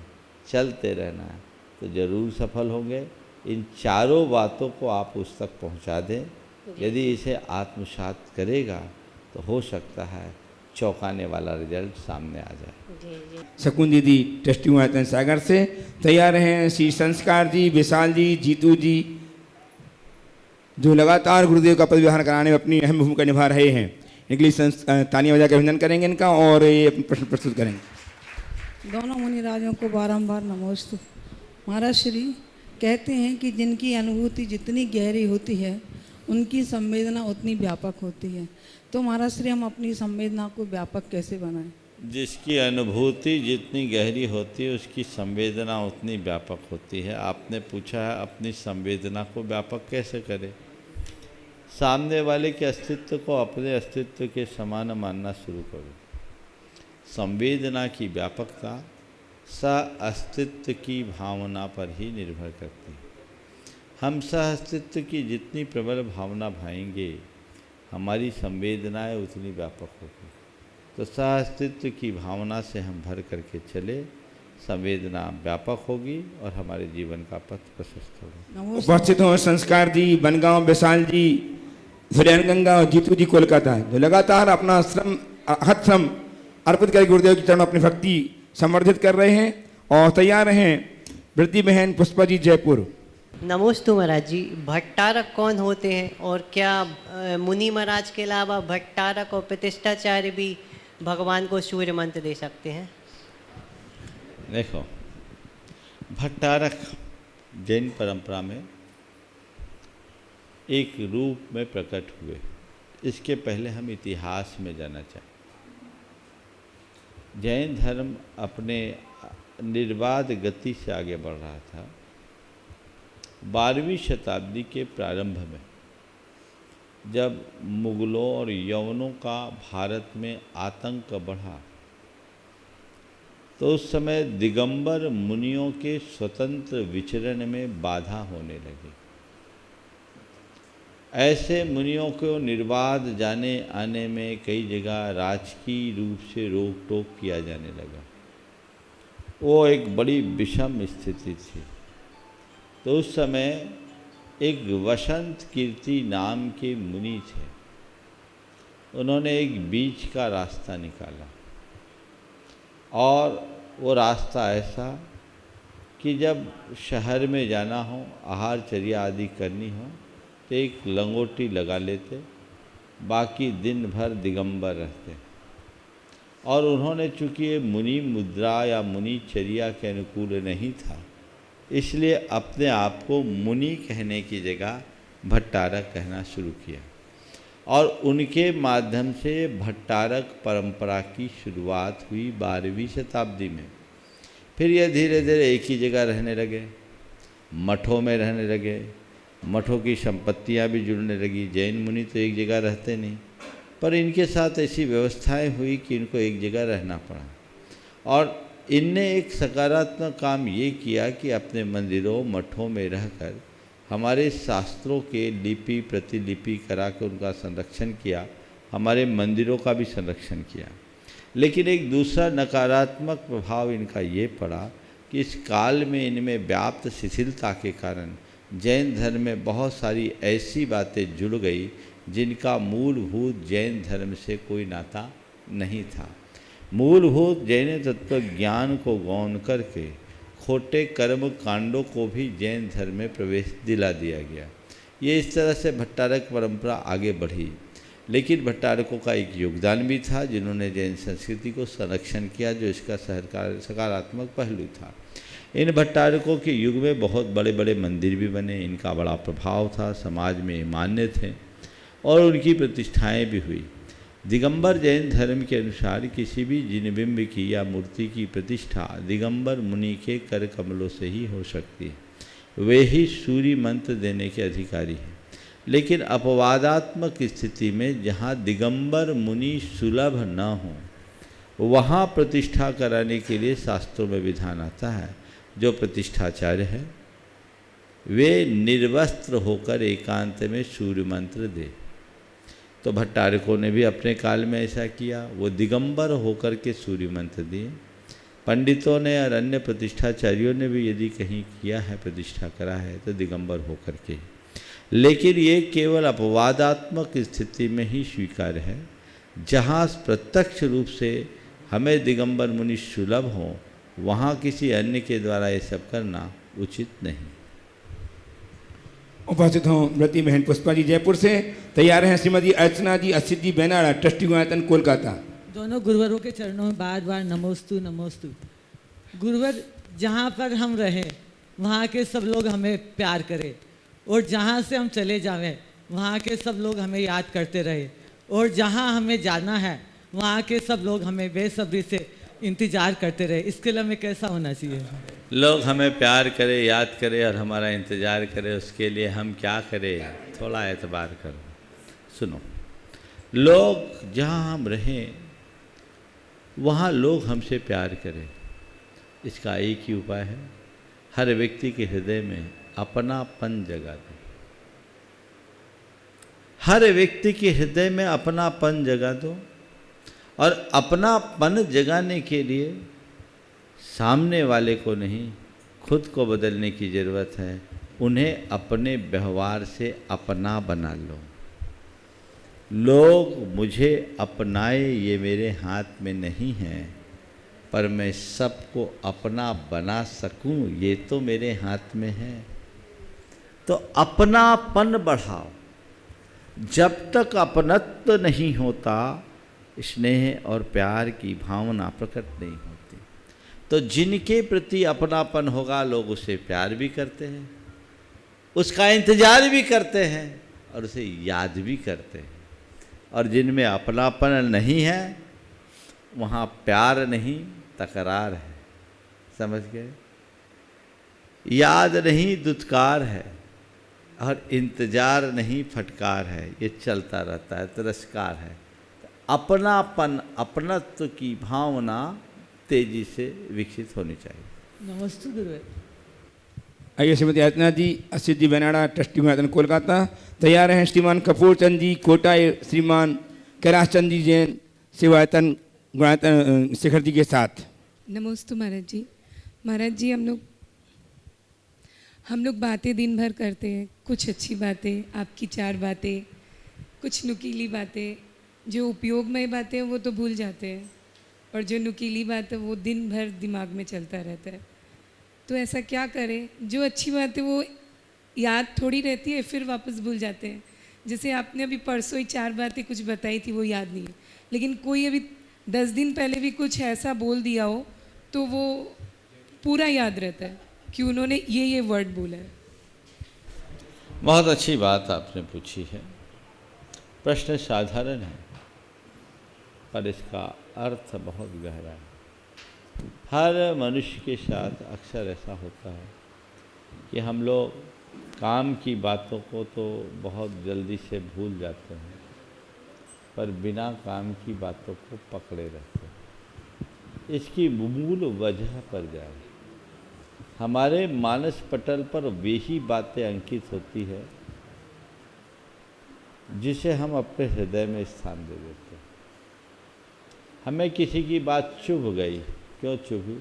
Speaker 2: चलते रहना है, तो ज़रूर सफल होंगे। इन चारों बातों को आप उस तक पहुंचा दें। यदि इसे आत्मसात करेगा तो हो सकता है चौंकाने वाला रिजल्ट सामने आ जाए।
Speaker 8: जी जी।
Speaker 1: शकुन दीदी ट्रस्टी गुणायतन सागर से तैयार हैं श्री संस्कार जी, विशाल जी, जीतू जी, जो लगातार गुरुदेव का पदविधान कराने में अपनी अहम भूमिका निभा रहे हैं। इनके लिए तालियां बजा कर अभिनंदन करेंगे इनका और ये अपना प्रश्न प्रस्तुत करेंगे।
Speaker 9: दोनों मुनिराजों को बारंबार नमोस्तु। महाराज श्री कहते हैं कि जिनकी अनुभूति जितनी गहरी होती है उनकी संवेदना उतनी व्यापक होती है। तो महाराज श्री हम अपनी संवेदना को व्यापक कैसे बनाएं?
Speaker 2: जिसकी अनुभूति जितनी गहरी होती है उसकी संवेदना उतनी व्यापक होती है। आपने पूछा है अपनी संवेदना को व्यापक कैसे करें। सामने वाले के अस्तित्व को अपने अस्तित्व के समान मानना शुरू करो। संवेदना की व्यापकता सह अस्तित्व की भावना पर ही निर्भर करती है। हम सह अस्तित्व की जितनी प्रबल भावना भाएंगे, हमारी संवेदनाएं उतनी व्यापक होगी। तो सह अस्तित्व की भावना से हम भर करके चले, संवेदना व्यापक होगी और हमारे जीवन का पथ प्रशस्त होगा।
Speaker 1: उपस्थित हों संस्कार जी, बनगांव विशाल जी, गंगा और जीतू जी कोलकाता, जो लगातार अपना हद श्रम अर्पित कर गुरुदेव के चरणों अपनी भक्ति समर्थित कर रहे हैं और तैयार हैं वृद्धि बहन पुष्पा जी जयपुर।
Speaker 10: नमोस्तु महाराज जी। भट्टारक कौन होते हैं और क्या मुनि महाराज के अलावा भट्टारक और प्रतिष्ठाचार्य भी भगवान को सूर्य मंत्र दे सकते हैं?
Speaker 2: देखो, भट्टारक जैन परंपरा में एक रूप में प्रकट हुए। इसके पहले हम इतिहास में जाना चाहें। जैन धर्म अपने निर्बाध गति से आगे बढ़ रहा था। 12वीं शताब्दी के प्रारंभ में जब मुगलों और यवनों का भारत में आतंक बढ़ा, तो उस समय दिगंबर मुनियों के स्वतंत्र विचरण में बाधा होने लगी। ऐसे मुनियों को निर्बाध जाने आने में कई जगह राजकीय रूप से रोक टोक किया जाने लगा। वो एक बड़ी विषम स्थिति थी। तो उस समय एक वसंत कीर्ति नाम के मुनि थे। उन्होंने एक बीच का रास्ता निकाला और वो रास्ता ऐसा कि जब शहर में जाना हो, आहारचर्या आदि करनी हो, तो एक लंगोटी लगा लेते, बाकी दिन भर दिगंबर रहते। और उन्होंने चूँकि ये मुनि मुद्रा या मुनि चर्या के अनुकूल नहीं था, इसलिए अपने आप को मुनि कहने की जगह भट्टारक कहना शुरू किया। और उनके माध्यम से भट्टारक परंपरा की शुरुआत हुई 12वीं शताब्दी में। फिर यह धीरे धीरे एक ही जगह रहने लगे, मठों में रहने लगे। मठों की संपत्तियां भी जुड़ने लगी। जैन मुनि तो एक जगह रहते नहीं, पर इनके साथ ऐसी व्यवस्थाएं हुई कि इनको एक जगह रहना पड़ा। और इनने एक सकारात्मक काम ये किया कि अपने मंदिरों मठों में रहकर हमारे शास्त्रों के लिपि प्रतिलिपि करा कर उनका संरक्षण किया, हमारे मंदिरों का भी संरक्षण किया। लेकिन एक दूसरा नकारात्मक प्रभाव इनका ये पड़ा कि इस काल में इनमें व्याप्त शिथिलता के कारण जैन धर्म में बहुत सारी ऐसी बातें जुड़ गई जिनका मूलभूत जैन धर्म से कोई नाता नहीं था। मूलभूत जैन तत्व ज्ञान को गौण करके खोटे कर्म कांडों को भी जैन धर्म में प्रवेश दिला दिया गया। ये इस तरह से भट्टारक परंपरा आगे बढ़ी। लेकिन भट्टारकों का एक योगदान भी था, जिन्होंने जैन संस्कृति को संरक्षण किया, जो इसका सकारात्मक पहलू था। इन भट्टारकों के युग में बहुत बड़े बड़े मंदिर भी बने। इनका बड़ा प्रभाव था, समाज में मान्य थे और उनकी प्रतिष्ठाएं भी हुई। दिगंबर जैन धर्म के अनुसार किसी भी जिनबिंब की या मूर्ति की प्रतिष्ठा दिगंबर मुनि के कर कमलों से ही हो सकती है। वे ही सूर्य मंत्र देने के अधिकारी हैं। लेकिन अपवादात्मक स्थिति में जहाँ दिगंबर मुनि सुलभ न हो, वहाँ प्रतिष्ठा कराने के लिए शास्त्रों में विधान आता है। जो प्रतिष्ठाचार्य है वे निर्वस्त्र होकर एकांत में सूर्य मंत्र दे। तो भट्टारकों ने भी अपने काल में ऐसा किया। वो दिगंबर होकर के सूर्य मंत्र दिए। पंडितों ने और अन्य प्रतिष्ठाचार्यों ने भी यदि कहीं किया है, प्रतिष्ठा करा है, तो दिगंबर होकर के। लेकिन ये केवल अपवादात्मक स्थिति में ही स्वीकार्य है। जहाँ प्रत्यक्ष रूप से हमें दिगंबर मुनि सुलभ हो, वहाँ किसी अन्य के द्वारा ये सब करना उचित नहीं।
Speaker 1: उपस्थित हों व्रती बहन पुष्पा जी जयपुर से, तैयार हैं श्रीमती अर्चना जी असित जी बेनाड़ा, ट्रस्टी गुआयतन कोलकाता।
Speaker 11: दोनों गुरुवरों के चरणों में बार बार नमोस्तु नमोस्तु। गुरुवर, जहाँ पर हम रहें वहाँ के सब लोग हमें प्यार करें, और जहाँ से हम चले जावें वहाँ के सब लोग हमें याद करते रहे, और जहाँ हमें जाना है वहाँ के सब लोग हमें बेसब्री से इंतज़ार करते रहे। इसके लिए हमें कैसा होना चाहिए?
Speaker 2: लोग हमें प्यार करें, याद करें और हमारा इंतज़ार करें, उसके लिए हम क्या करें? थोड़ा एतबार करो। सुनो, लोग जहाँ हम रहें वहाँ लोग हमसे प्यार करें, इसका एक ही उपाय है, हर व्यक्ति के हृदय में अपनापन जगा दें। हर व्यक्ति के हृदय में अपनापन जगा दो, और अपनापन जगाने के लिए सामने वाले को नहीं, खुद को बदलने की ज़रूरत है। उन्हें अपने व्यवहार से अपना बना लो। लोग मुझे अपनाए ये मेरे हाथ में नहीं है, पर मैं सबको अपना बना सकूं ये तो मेरे हाथ में है। तो अपनापन बढ़ाओ। जब तक अपनत्व नहीं होता, स्नेह और प्यार की भावना प्रकट नहीं होती। तो जिनके प्रति अपनापन होगा, लोग उसे प्यार भी करते हैं, उसका इंतजार भी करते हैं और उसे याद भी करते हैं। और जिनमें अपनापन नहीं है, वहाँ प्यार नहीं, तकरार है। समझ गए? याद नहीं, दुत्कार है, और इंतजार नहीं, फटकार है। ये चलता रहता है, तिरस्कार है। अपनापन, अपनत्व की भावना तेजी से विकसित होनी चाहिए।
Speaker 11: नमस्ते गुरुवर।
Speaker 1: आइए श्रीमती आयतना जी, असित जी बेनाडा, ट्रस्टी गुणातन कोलकाता तैयार हैं। श्रीमान कपूर चंद जी कोटा, श्रीमान कैलाश चंद जी जैन सेवायतन गुणातन शिखर जी के साथ।
Speaker 9: नमस्ते महाराज जी। महाराज जी, हम लोग बातें दिन भर करते हैं, कुछ अच्छी बातें, आपकी 4 बातें, कुछ नुकीली बातें। जो उपयोगमय बातें हैं वो तो भूल जाते हैं, और जो नुकीली बात है वो दिन भर दिमाग में चलता रहता है। तो ऐसा क्या करें? जो अच्छी बात है वो याद थोड़ी रहती है, फिर वापस भूल जाते हैं। जैसे आपने अभी परसों ही 4 बातें कुछ बताई थी, वो याद नहीं है, लेकिन कोई अभी 10 दिन पहले भी कुछ ऐसा बोल दिया हो तो वो पूरा याद रहता है कि उन्होंने ये वर्ड बोला है।
Speaker 2: बहुत अच्छी बात आपने पूछी है। प्रश्न साधारण है, पर इसका अर्थ बहुत गहरा है। हर मनुष्य के साथ अक्सर ऐसा होता है कि हम लोग काम की बातों को तो बहुत जल्दी से भूल जाते हैं, पर बिना काम की बातों को पकड़े रहते हैं। इसकी मूल वजह पर जाए, हमारे मानस पटल पर वही बातें अंकित होती है जिसे हम अपने हृदय में स्थान दे देते हैं। हमें किसी की बात चुभ गई, क्यों चुभी?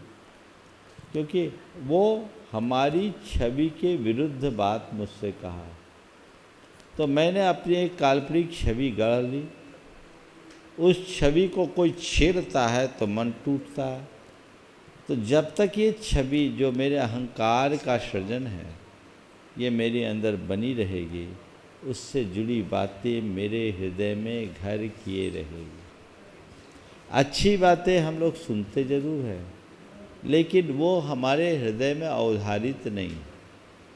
Speaker 2: क्योंकि वो हमारी छवि के विरुद्ध बात मुझसे कहा, तो मैंने अपनी एक काल्पनिक छवि गढ़ ली। उस छवि को कोई छेड़ता है तो मन टूटता है। तो जब तक ये छवि जो मेरे अहंकार का सृजन है, ये मेरे अंदर बनी रहेगी, उससे जुड़ी बातें मेरे हृदय में घर किए रहेगी। अच्छी बातें हम लोग सुनते ज़रूर हैं, लेकिन वो हमारे हृदय में अवधारित नहीं।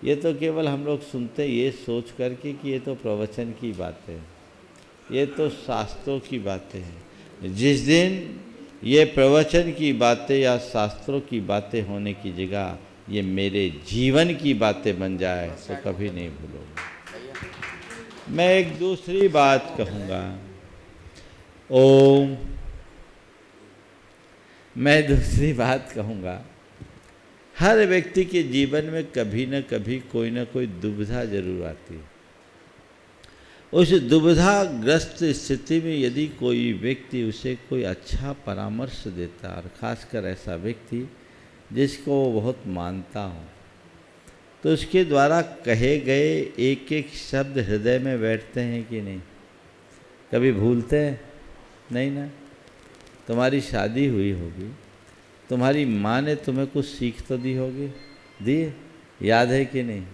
Speaker 2: ये तो केवल हम लोग सुनते ये सोच करके कि ये तो प्रवचन की बातें हैं, ये तो शास्त्रों की बातें हैं। जिस दिन ये प्रवचन की बातें या शास्त्रों की बातें होने की जगह ये मेरे जीवन की बातें बन जाए तो कभी नहीं भूलूंगा। मैं एक दूसरी बात कहूँगा। ओम, मैं दूसरी बात कहूँगा, हर व्यक्ति के जीवन में कभी न कभी कोई न कोई दुविधा जरूर आती है। उस दुविधाग्रस्त स्थिति में यदि कोई व्यक्ति उसे कोई अच्छा परामर्श देता, और ख़ासकर ऐसा व्यक्ति जिसको वो बहुत मानता हो, तो उसके द्वारा कहे गए एक एक शब्द हृदय में बैठते हैं कि नहीं? कभी भूलते हैं? नहीं ना। तुम्हारी शादी हुई होगी, तुम्हारी माँ ने तुम्हें कुछ सीख तो दी होगी, दी? याद है कि नहीं?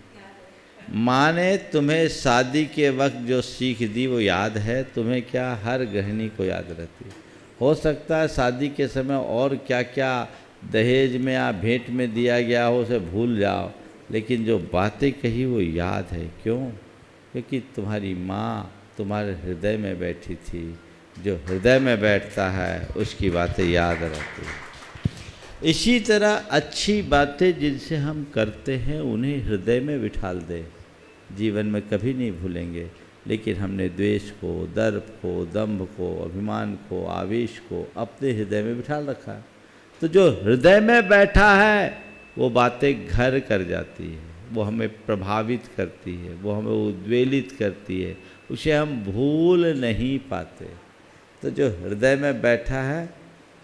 Speaker 2: माँ ने तुम्हें शादी के वक्त जो सीख दी वो याद है? तुम्हें क्या हर गृहिणी को याद रहती है? हो सकता है शादी के समय और क्या क्या दहेज में या भेंट में दिया गया हो उसे भूल जाओ, लेकिन जो बातें कही वो याद है। क्यों? क्योंकि तुम्हारी माँ तुम्हारे हृदय में बैठी थी। जो हृदय में बैठता है उसकी बातें याद रहती है। इसी तरह अच्छी बातें जिनसे हम करते हैं उन्हें हृदय में बिठाल दे, जीवन में कभी नहीं भूलेंगे। लेकिन हमने द्वेष को, दर्प को, दंभ को, अभिमान को, आवेश को अपने हृदय में बिठा रखा है। तो जो हृदय में बैठा है वो बातें घर कर जाती है, वो हमें प्रभावित करती है, वो हमें उद्वेलित करती है, उसे हम भूल नहीं पाते। तो जो हृदय में बैठा है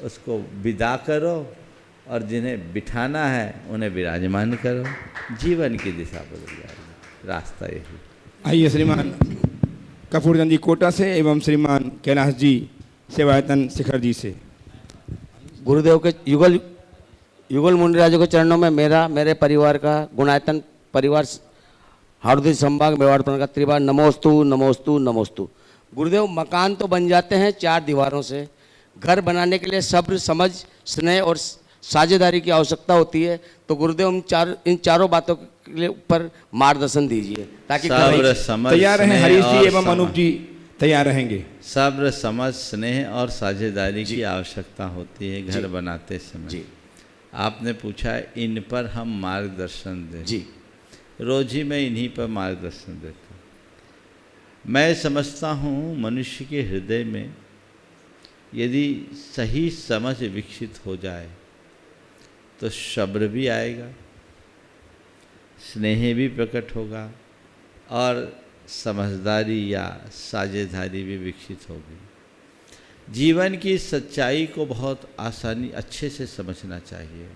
Speaker 2: उसको विदा करो और जिन्हें बिठाना है उन्हें विराजमान करो, जीवन की दिशा बदल जाएगी। रास्ता यही।
Speaker 1: आइए श्रीमान कपूरचंद जी कोटा से एवं श्रीमान कैलाश जी सेवायतन शिखर जी से।
Speaker 12: गुरुदेव के युगल मुनिराजों के चरणों में मेरे परिवार का गुणायतन परिवार हार्दिक संभाग मेवाड़ का त्रिवार नमोस्तु नमोस्तु नमोस्तु। गुरुदेव मकान तो बन जाते हैं 4 दीवारों से, घर बनाने के लिए सब्र, समझ, स्नेह और साझेदारी की आवश्यकता होती है। तो गुरुदेव इन चारों बातों के ऊपर मार्गदर्शन दीजिए ताकि
Speaker 2: सब्र, समझ,
Speaker 1: तैयार रहें। हरीश जी एवं
Speaker 2: समझ।
Speaker 1: अनूप जी तैयार रहेंगे।
Speaker 2: सब्र, समझ, स्नेह और साझेदारी की आवश्यकता होती है घर बनाते समय।
Speaker 12: जी।
Speaker 2: आपने पूछा इन पर हम मार्गदर्शन दें।
Speaker 12: जी।
Speaker 2: रोज ही मैं इन्हीं पर मार्गदर्शन देता हूँ। मैं समझता हूँ मनुष्य के हृदय में यदि सही समझ विकसित हो जाए तो सब्र भी आएगा, स्नेह भी प्रकट होगा और समझदारी या साझेदारी भी विकसित होगी। जीवन की सच्चाई को बहुत अच्छे से समझना चाहिए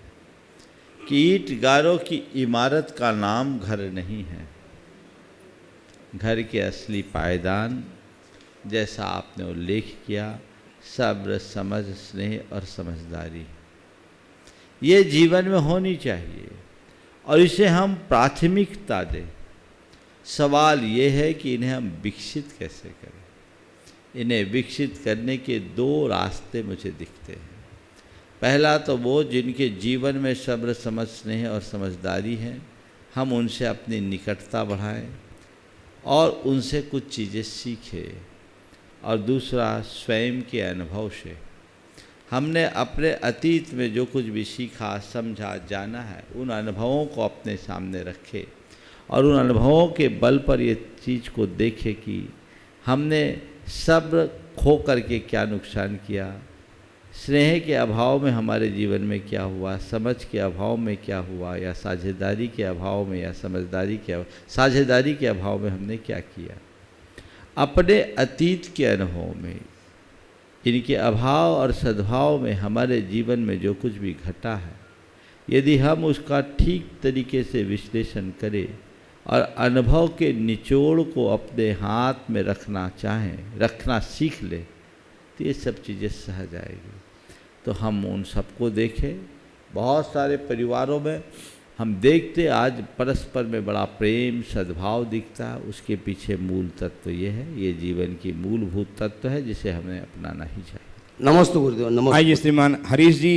Speaker 2: कि ईंट गारों की इमारत का नाम घर नहीं है। घर के असली पायदान, जैसा आपने उल्लेख किया, सब्र, समझ, स्नेह और समझदारी, ये जीवन में होनी चाहिए और इसे हम प्राथमिकता दें। सवाल ये है कि इन्हें हम विकसित कैसे करें। इन्हें विकसित करने के 2 रास्ते मुझे दिखते हैं। पहला तो वो जिनके जीवन में सब्र, समझ, स्नेह और समझदारी है, हम उनसे अपनी निकटता बढ़ाएं और उनसे कुछ चीज़ें सीखें। और दूसरा स्वयं के अनुभव से हमने अपने अतीत में जो कुछ भी सीखा, समझा, जाना है, उन अनुभवों को अपने सामने रखें और उन अनुभवों के बल पर ये चीज़ को देखें कि हमने सब्र खो करके क्या नुकसान किया, स्नेह के अभाव में हमारे जीवन में क्या हुआ, समझ के अभाव में क्या हुआ, या साझेदारी के अभाव में या साझेदारी के अभाव में हमने क्या किया। अपने अतीत के अनुभव में, इनके अभाव और सद्भाव में हमारे जीवन में जो कुछ भी घटा है, यदि हम उसका ठीक तरीके से विश्लेषण करें और अनुभव के निचोड़ को अपने हाथ में रखना चाहें, रखना सीख लें, तो ये सब चीज़ें सहज आएगी। तो हम उन सबको देखें। बहुत सारे परिवारों में हम देखते आज परस्पर में बड़ा प्रेम, सद्भाव दिखता है। उसके पीछे मूल तत्व ये है, ये जीवन की मूलभूत तत्व है जिसे हमें अपनाना ही चाहिए।
Speaker 12: नमस्ते गुरुदेव। नमस्ते।
Speaker 1: आइए श्रीमान हरीश जी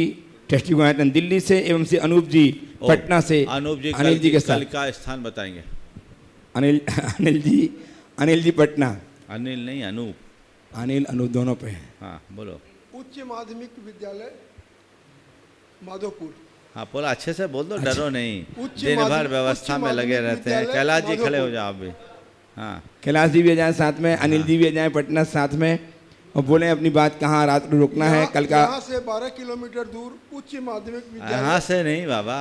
Speaker 1: टेस्टी गुणायतन दिल्ली से एवं से अनूप जी पटना से।
Speaker 2: अनूप जी
Speaker 1: अनिल जी के साथ
Speaker 2: कल का स्थान बताएंगे।
Speaker 1: अनिल जी पटना।
Speaker 2: अनिल नहीं, अनूप।
Speaker 1: अनिल अनूप दोनों पे हैं।
Speaker 2: हाँ बोलो।
Speaker 13: उच्च माध्यमिक विद्यालय माधोपुर।
Speaker 2: हाँ बोला, अच्छे से बोल दो, डरो नहीं।
Speaker 13: उच्च
Speaker 2: दिन भर
Speaker 13: माध्यमिक
Speaker 2: व्यवस्था में लगे रहते हैं।
Speaker 13: विद्यालय
Speaker 2: कैलाश जी खड़े हो
Speaker 13: माधोपुर।
Speaker 2: जाओ अभी। हाँ
Speaker 1: कैलाश जी भी आ जाए साथ में, अनिल जी भी आ जाए पटना साथ में, और बोले अपनी बात कहाँ रात को रुकना है। कल का
Speaker 13: यहाँ से 12 किलोमीटर दूर उच्च माध्यमिक विद्यालय।
Speaker 2: यहाँ से नहीं बाबा,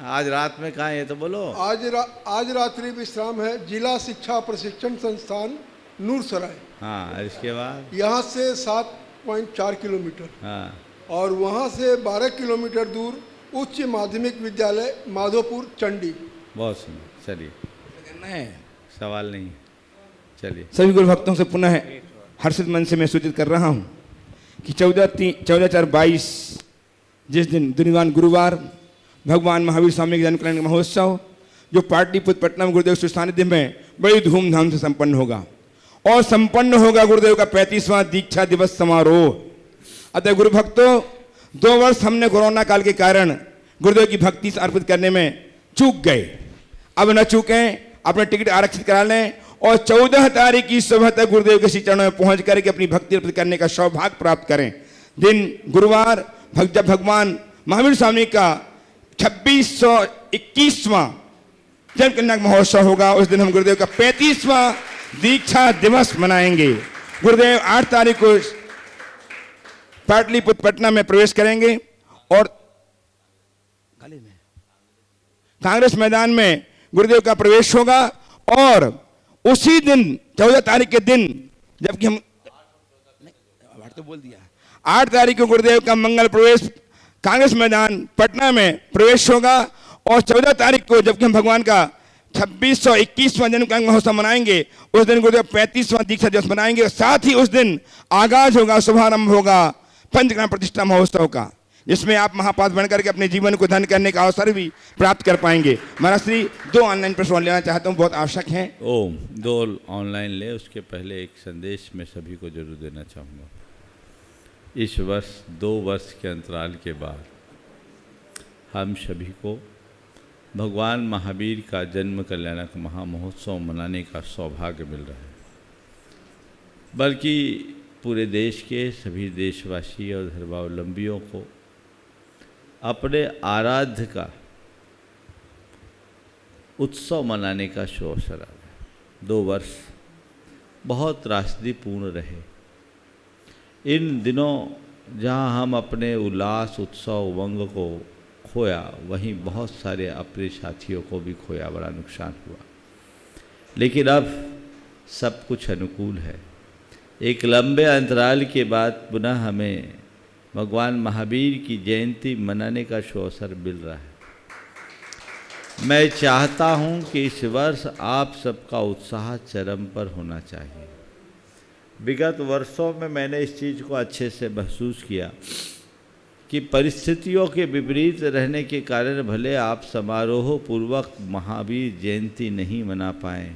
Speaker 2: आज रात में कहाँ, ये तो बोलो।
Speaker 13: आज रात्रि विश्राम है। जिला शिक्षा प्रशिक्षण संस्थान नूरसराय।
Speaker 2: हाँ, इसके बाद
Speaker 13: यहाँ से 7.4 किलोमीटर।
Speaker 2: हाँ,
Speaker 13: और वहाँ से 12 किलोमीटर दूर उच्च माध्यमिक विद्यालय माधोपुर चंडी।
Speaker 2: बहुत सुंदर। चलिए,
Speaker 1: करना है,
Speaker 2: सवाल नहीं, चलिए।
Speaker 1: सभी गुरु भक्तों से पुनः हर्षित मन से मैं सूचित कर रहा हूँ कि 14/4/22 जिस दिन दिनवान गुरुवार भगवान महावीर स्वामी के जन्म कल्याण महोत्सव जो पाटलिपुत्र पटना में गुरुदेव के सानिध्य में बड़ी धूमधाम से संपन्न होगा, और संपन्न होगा गुरुदेव का 35वां दीक्षा दिवस समारोह। अतः गुरु भक्तों, 2 वर्ष हमने कोरोना काल के कारण गुरुदेव की भक्ति से अर्पित करने में चूक गए। अब न चूकें, अपने टिकट आरक्षित करा लें और 14 तारीख की सुबह तक गुरुदेव के श्री चरणों में पहुंच करके अपनी भक्ति अर्पित करने का सौभाग्य प्राप्त करें। दिन गुरुवार जब भगवान महावीर स्वामी का 2621वां जन्म कल्याण महोत्सव होगा, उस दिन हम गुरुदेव का 35वां दीक्षा दिवस मनाएंगे। गुरुदेव 8 तारीख को पाटलिपुत्र पटना में प्रवेश करेंगे और कांग्रेस मैदान में गुरुदेव का प्रवेश होगा। और उसी दिन 14 तारीख के दिन, जबकि हम तो बोल दिया, 8 तारीख को गुरुदेव का मंगल प्रवेश कांग्रेस मैदान पटना में प्रवेश होगा। और 14 तारीख को जबकि हम भगवान का 2621वां जन्म का महोत्सव मनाएंगे, उस दिन गुरुदेव 35वां दीक्षा दिवस मनाएंगे। और साथ ही उस दिन आगाज होगा, शुभारंभ होगा पंचग्राम प्रतिष्ठा महोत्सव का, जिसमें आप महापात्र बनकर के अपने जीवन को धन्य करने का अवसर भी प्राप्त कर पाएंगे। महाराज श्री 2 ऑनलाइन प्रश्न लेना चाहता हूँ, बहुत आवश्यक हैं।
Speaker 2: ओम 2 ऑनलाइन ले, उसके पहले एक संदेश मैं सभी को जरूर देना चाहूँगा। इस वर्ष 2 वर्ष के अंतराल के बाद हम सभी को भगवान महावीर का जन्म कल्याणक महामहोत्सव मनाने का सौभाग्य मिल रहा है, बल्कि पूरे देश के सभी देशवासी और धर्मावलंबियों को अपने आराध्य का उत्सव मनाने का अवसर आ रहा है। 2 वर्ष बहुत त्रासदीपूर्ण रहे। इन दिनों जहां हम अपने उल्लास, उत्सव, उमंग को खोया, वहीं बहुत सारे अपने साथियों को भी खोया, बड़ा नुकसान हुआ। लेकिन अब सब कुछ अनुकूल है। एक लंबे अंतराल के बाद पुनः हमें भगवान महावीर की जयंती मनाने का अवसर मिल रहा है। मैं चाहता हूं कि इस वर्ष आप सबका उत्साह चरम पर होना चाहिए। विगत वर्षों में मैंने इस चीज़ को अच्छे से महसूस किया कि परिस्थितियों के विपरीत रहने के कारण भले आप समारोह पूर्वक महावीर जयंती नहीं मना पाए,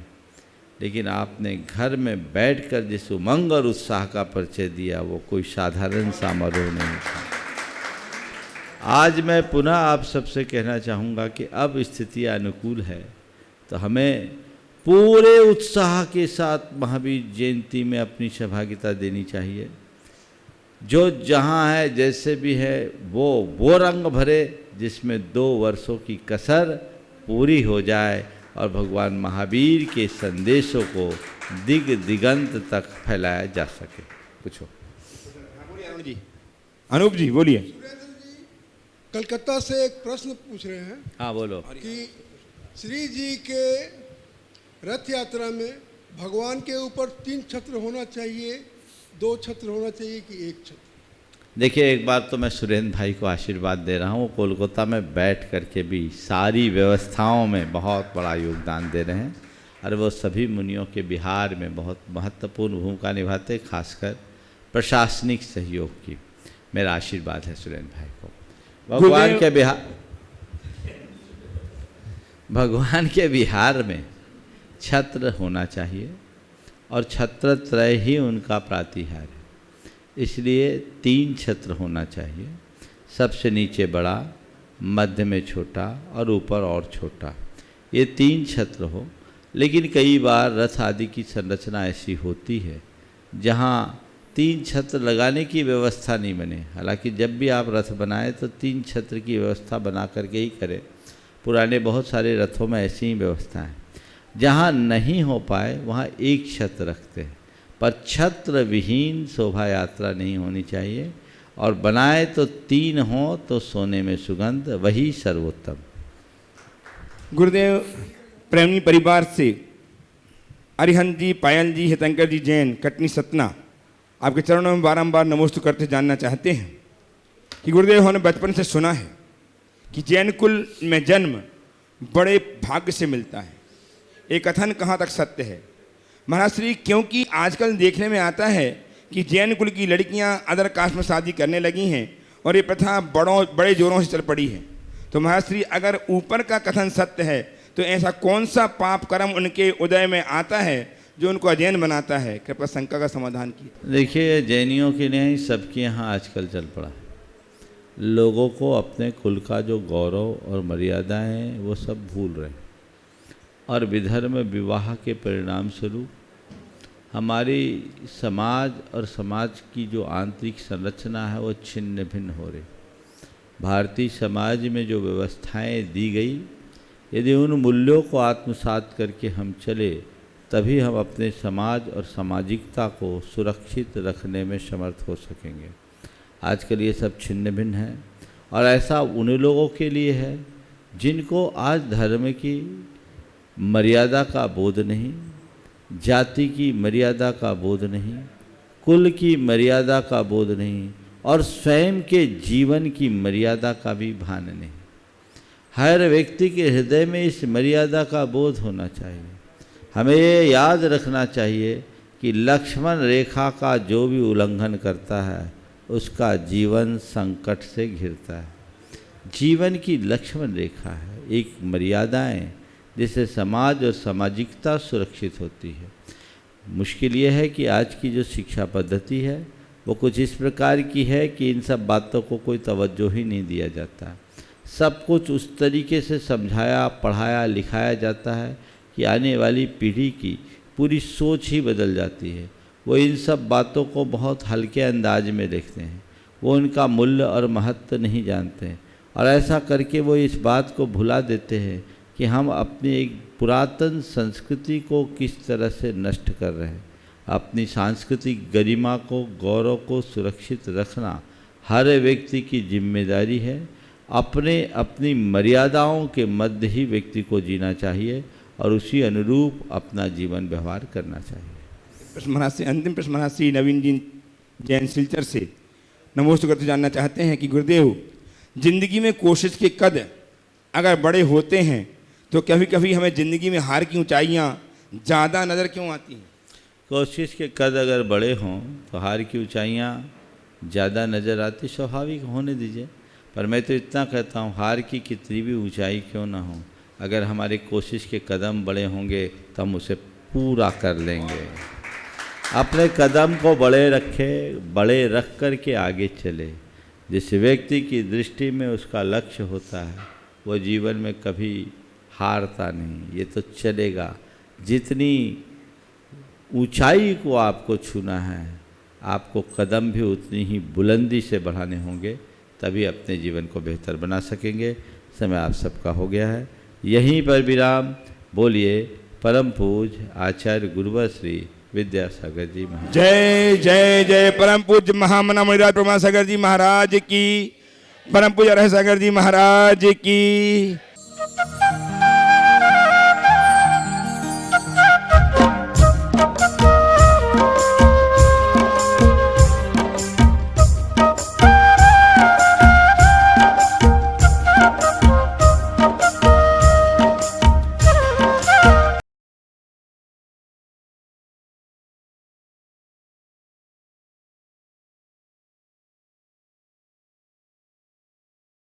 Speaker 2: लेकिन आपने घर में बैठकर जिस उमंग और उत्साह का परिचय दिया, वो कोई साधारण समारोह नहीं था। आज मैं पुनः आप सबसे कहना चाहूँगा कि अब स्थितियाँ अनुकूल है तो हमें पूरे उत्साह के साथ महावीर जयंती में अपनी सहभागिता देनी चाहिए। जो जहाँ है, जैसे भी है, वो रंग भरे जिसमें 2 वर्षों की कसर पूरी हो जाए और भगवान महावीर के संदेशों को दिग दिगंत तक फैलाया जा सके। पूछो
Speaker 1: अनूप जी, बोलिए।
Speaker 13: कलकत्ता से एक प्रश्न पूछ रहे हैं।
Speaker 2: हाँ बोलो।
Speaker 13: कि श्री जी के रथ यात्रा में भगवान के ऊपर 3 छत्र होना चाहिए, 2 छत्र होना चाहिए कि 1 छत्र?
Speaker 2: देखिए, एक बार तो मैं सुरेंद्र भाई को आशीर्वाद दे रहा हूँ, कोलकाता में बैठ करके भी सारी व्यवस्थाओं में बहुत बड़ा योगदान दे रहे हैं और वो सभी मुनियों के बिहार में बहुत महत्वपूर्ण भूमिका निभाते, खासकर प्रशासनिक सहयोग की। मेरा आशीर्वाद है सुरेंद्र भाई को। भगवान के बिहार में छत्र होना चाहिए और छत्रत्रय ही उनका प्रातिहार है, इसलिए 3 छत्र होना चाहिए। सबसे नीचे बड़ा, मध्य में छोटा और ऊपर और छोटा, ये 3 छत्र हो। लेकिन कई बार रथ आदि की संरचना ऐसी होती है जहाँ 3 छत्र लगाने की व्यवस्था नहीं बने। हालांकि जब भी आप रथ बनाए तो 3 छत्र की व्यवस्था बना करके ही करें। पुराने बहुत सारे रथों में ऐसी ही व्यवस्था है। जहाँ नहीं हो पाए वहाँ 1 छत्र रखते हैं, पर छत्र विहीन शोभा यात्रा नहीं होनी चाहिए। और बनाए तो 3 हो तो सोने में सुगंध, वही सर्वोत्तम।
Speaker 1: गुरुदेव प्रेमी परिवार से अरिहंत जी, पायल जी, हितंकर जी जैन, कटनी सतना, आपके चरणों में बारंबार नमोस्तु करते जानना चाहते हैं कि गुरुदेव, हमने बचपन से सुना है कि जैन कुल में जन्म बड़े भाग्य से मिलता है। ये कथन कहाँ तक सत्य है महाराज श्री? क्योंकि आजकल देखने में आता है कि जैन कुल की लड़कियां अदर कास्ट में शादी करने लगी हैं और ये प्रथा बड़े जोरों से चल पड़ी है। तो महाराज श्री, अगर ऊपर का कथन सत्य है तो ऐसा कौन सा पाप कर्म उनके उदय में आता है जो उनको अजैन बनाता है? कृपया शंका का समाधान कीजिए।
Speaker 2: देखिए, जैनियों के लिए सबके यहाँ आजकल चल पड़ा है। लोगों को अपने कुल का जो गौरव और मर्यादा है वो सब भूल रहे हैं और विधर्म विवाह के परिणाम स्वरूप हमारी समाज और समाज की जो आंतरिक संरचना है वो छिन्न भिन्न हो रही। भारतीय समाज में जो व्यवस्थाएं दी गई, यदि उन मूल्यों को आत्मसात करके हम चले तभी हम अपने समाज और सामाजिकता को सुरक्षित रखने में समर्थ हो सकेंगे। आजकल ये सब छिन्न भिन्न है और ऐसा उन लोगों के लिए है जिनको आज धर्म की मर्यादा का बोध नहीं, जाति की मर्यादा का बोध नहीं, कुल की मर्यादा का बोध नहीं और स्वयं के जीवन की मर्यादा का भी भान नहीं। हर व्यक्ति के हृदय में इस मर्यादा का बोध होना चाहिए। हमें ये याद रखना चाहिए कि लक्ष्मण रेखा का जो भी उल्लंघन करता है उसका जीवन संकट से घिरता है। जीवन की लक्ष्मण रेखा है, एक मर्यादाएं जिससे समाज और सामाजिकता सुरक्षित होती है। मुश्किल ये है कि आज की जो शिक्षा पद्धति है वो कुछ इस प्रकार की है कि इन सब बातों को कोई तवज्जो ही नहीं दिया जाता। सब कुछ उस तरीके से समझाया, पढ़ाया, लिखाया जाता है कि आने वाली पीढ़ी की पूरी सोच ही बदल जाती है। वो इन सब बातों को बहुत हल्के अंदाज में देखते हैं, वो उनका मूल्य और महत्व नहीं जानते हैं और ऐसा करके वो इस बात को भुला देते हैं कि हम अपनी एक पुरातन संस्कृति को किस तरह से नष्ट कर रहे हैं। अपनी सांस्कृतिक गरिमा को, गौरव को सुरक्षित रखना हर व्यक्ति की जिम्मेदारी है। अपनी मर्यादाओं के मध्य ही व्यक्ति को जीना चाहिए और उसी अनुरूप अपना जीवन व्यवहार करना चाहिए।
Speaker 1: प्रश्न महाराज से अंतिम प्रश्न महाराज श्री नवीन जी जैन सिलचर से नमोस्तु करते जानना चाहते हैं कि गुरुदेव, जिंदगी में कोशिश के कद अगर बड़े होते हैं तो कभी कभी हमें ज़िंदगी में हार की ऊंचाइयाँ ज़्यादा नज़र क्यों आती हैं?
Speaker 2: कोशिश के कद अगर बड़े हों तो हार की ऊंचाइयाँ ज़्यादा नज़र आती, स्वाभाविक होने दीजिए। पर मैं तो इतना कहता हूँ, हार की कितनी भी ऊंचाई क्यों ना हो, अगर हमारे कोशिश के कदम बड़े होंगे तो हम उसे पूरा कर लेंगे। अपने कदम को बड़े रख कर के आगे चले। जिस व्यक्ति की दृष्टि में उसका लक्ष्य होता है वो जीवन में कभी हारता नहीं। ये तो चलेगा। जितनी ऊंचाई को आपको छूना है, आपको कदम भी उतनी ही बुलंदी से बढ़ाने होंगे, तभी अपने जीवन को बेहतर बना सकेंगे। समय आप सबका हो गया है, यहीं पर विराम। बोलिए परम पूज्य आचार्य गुरुवर श्री विद्यासागर जी महाराज।
Speaker 1: जय जय जय परम पूज्य महामना मुनिराज प्रमासागर जी महाराज की, परम पूज्य रह सागर जी महाराज की।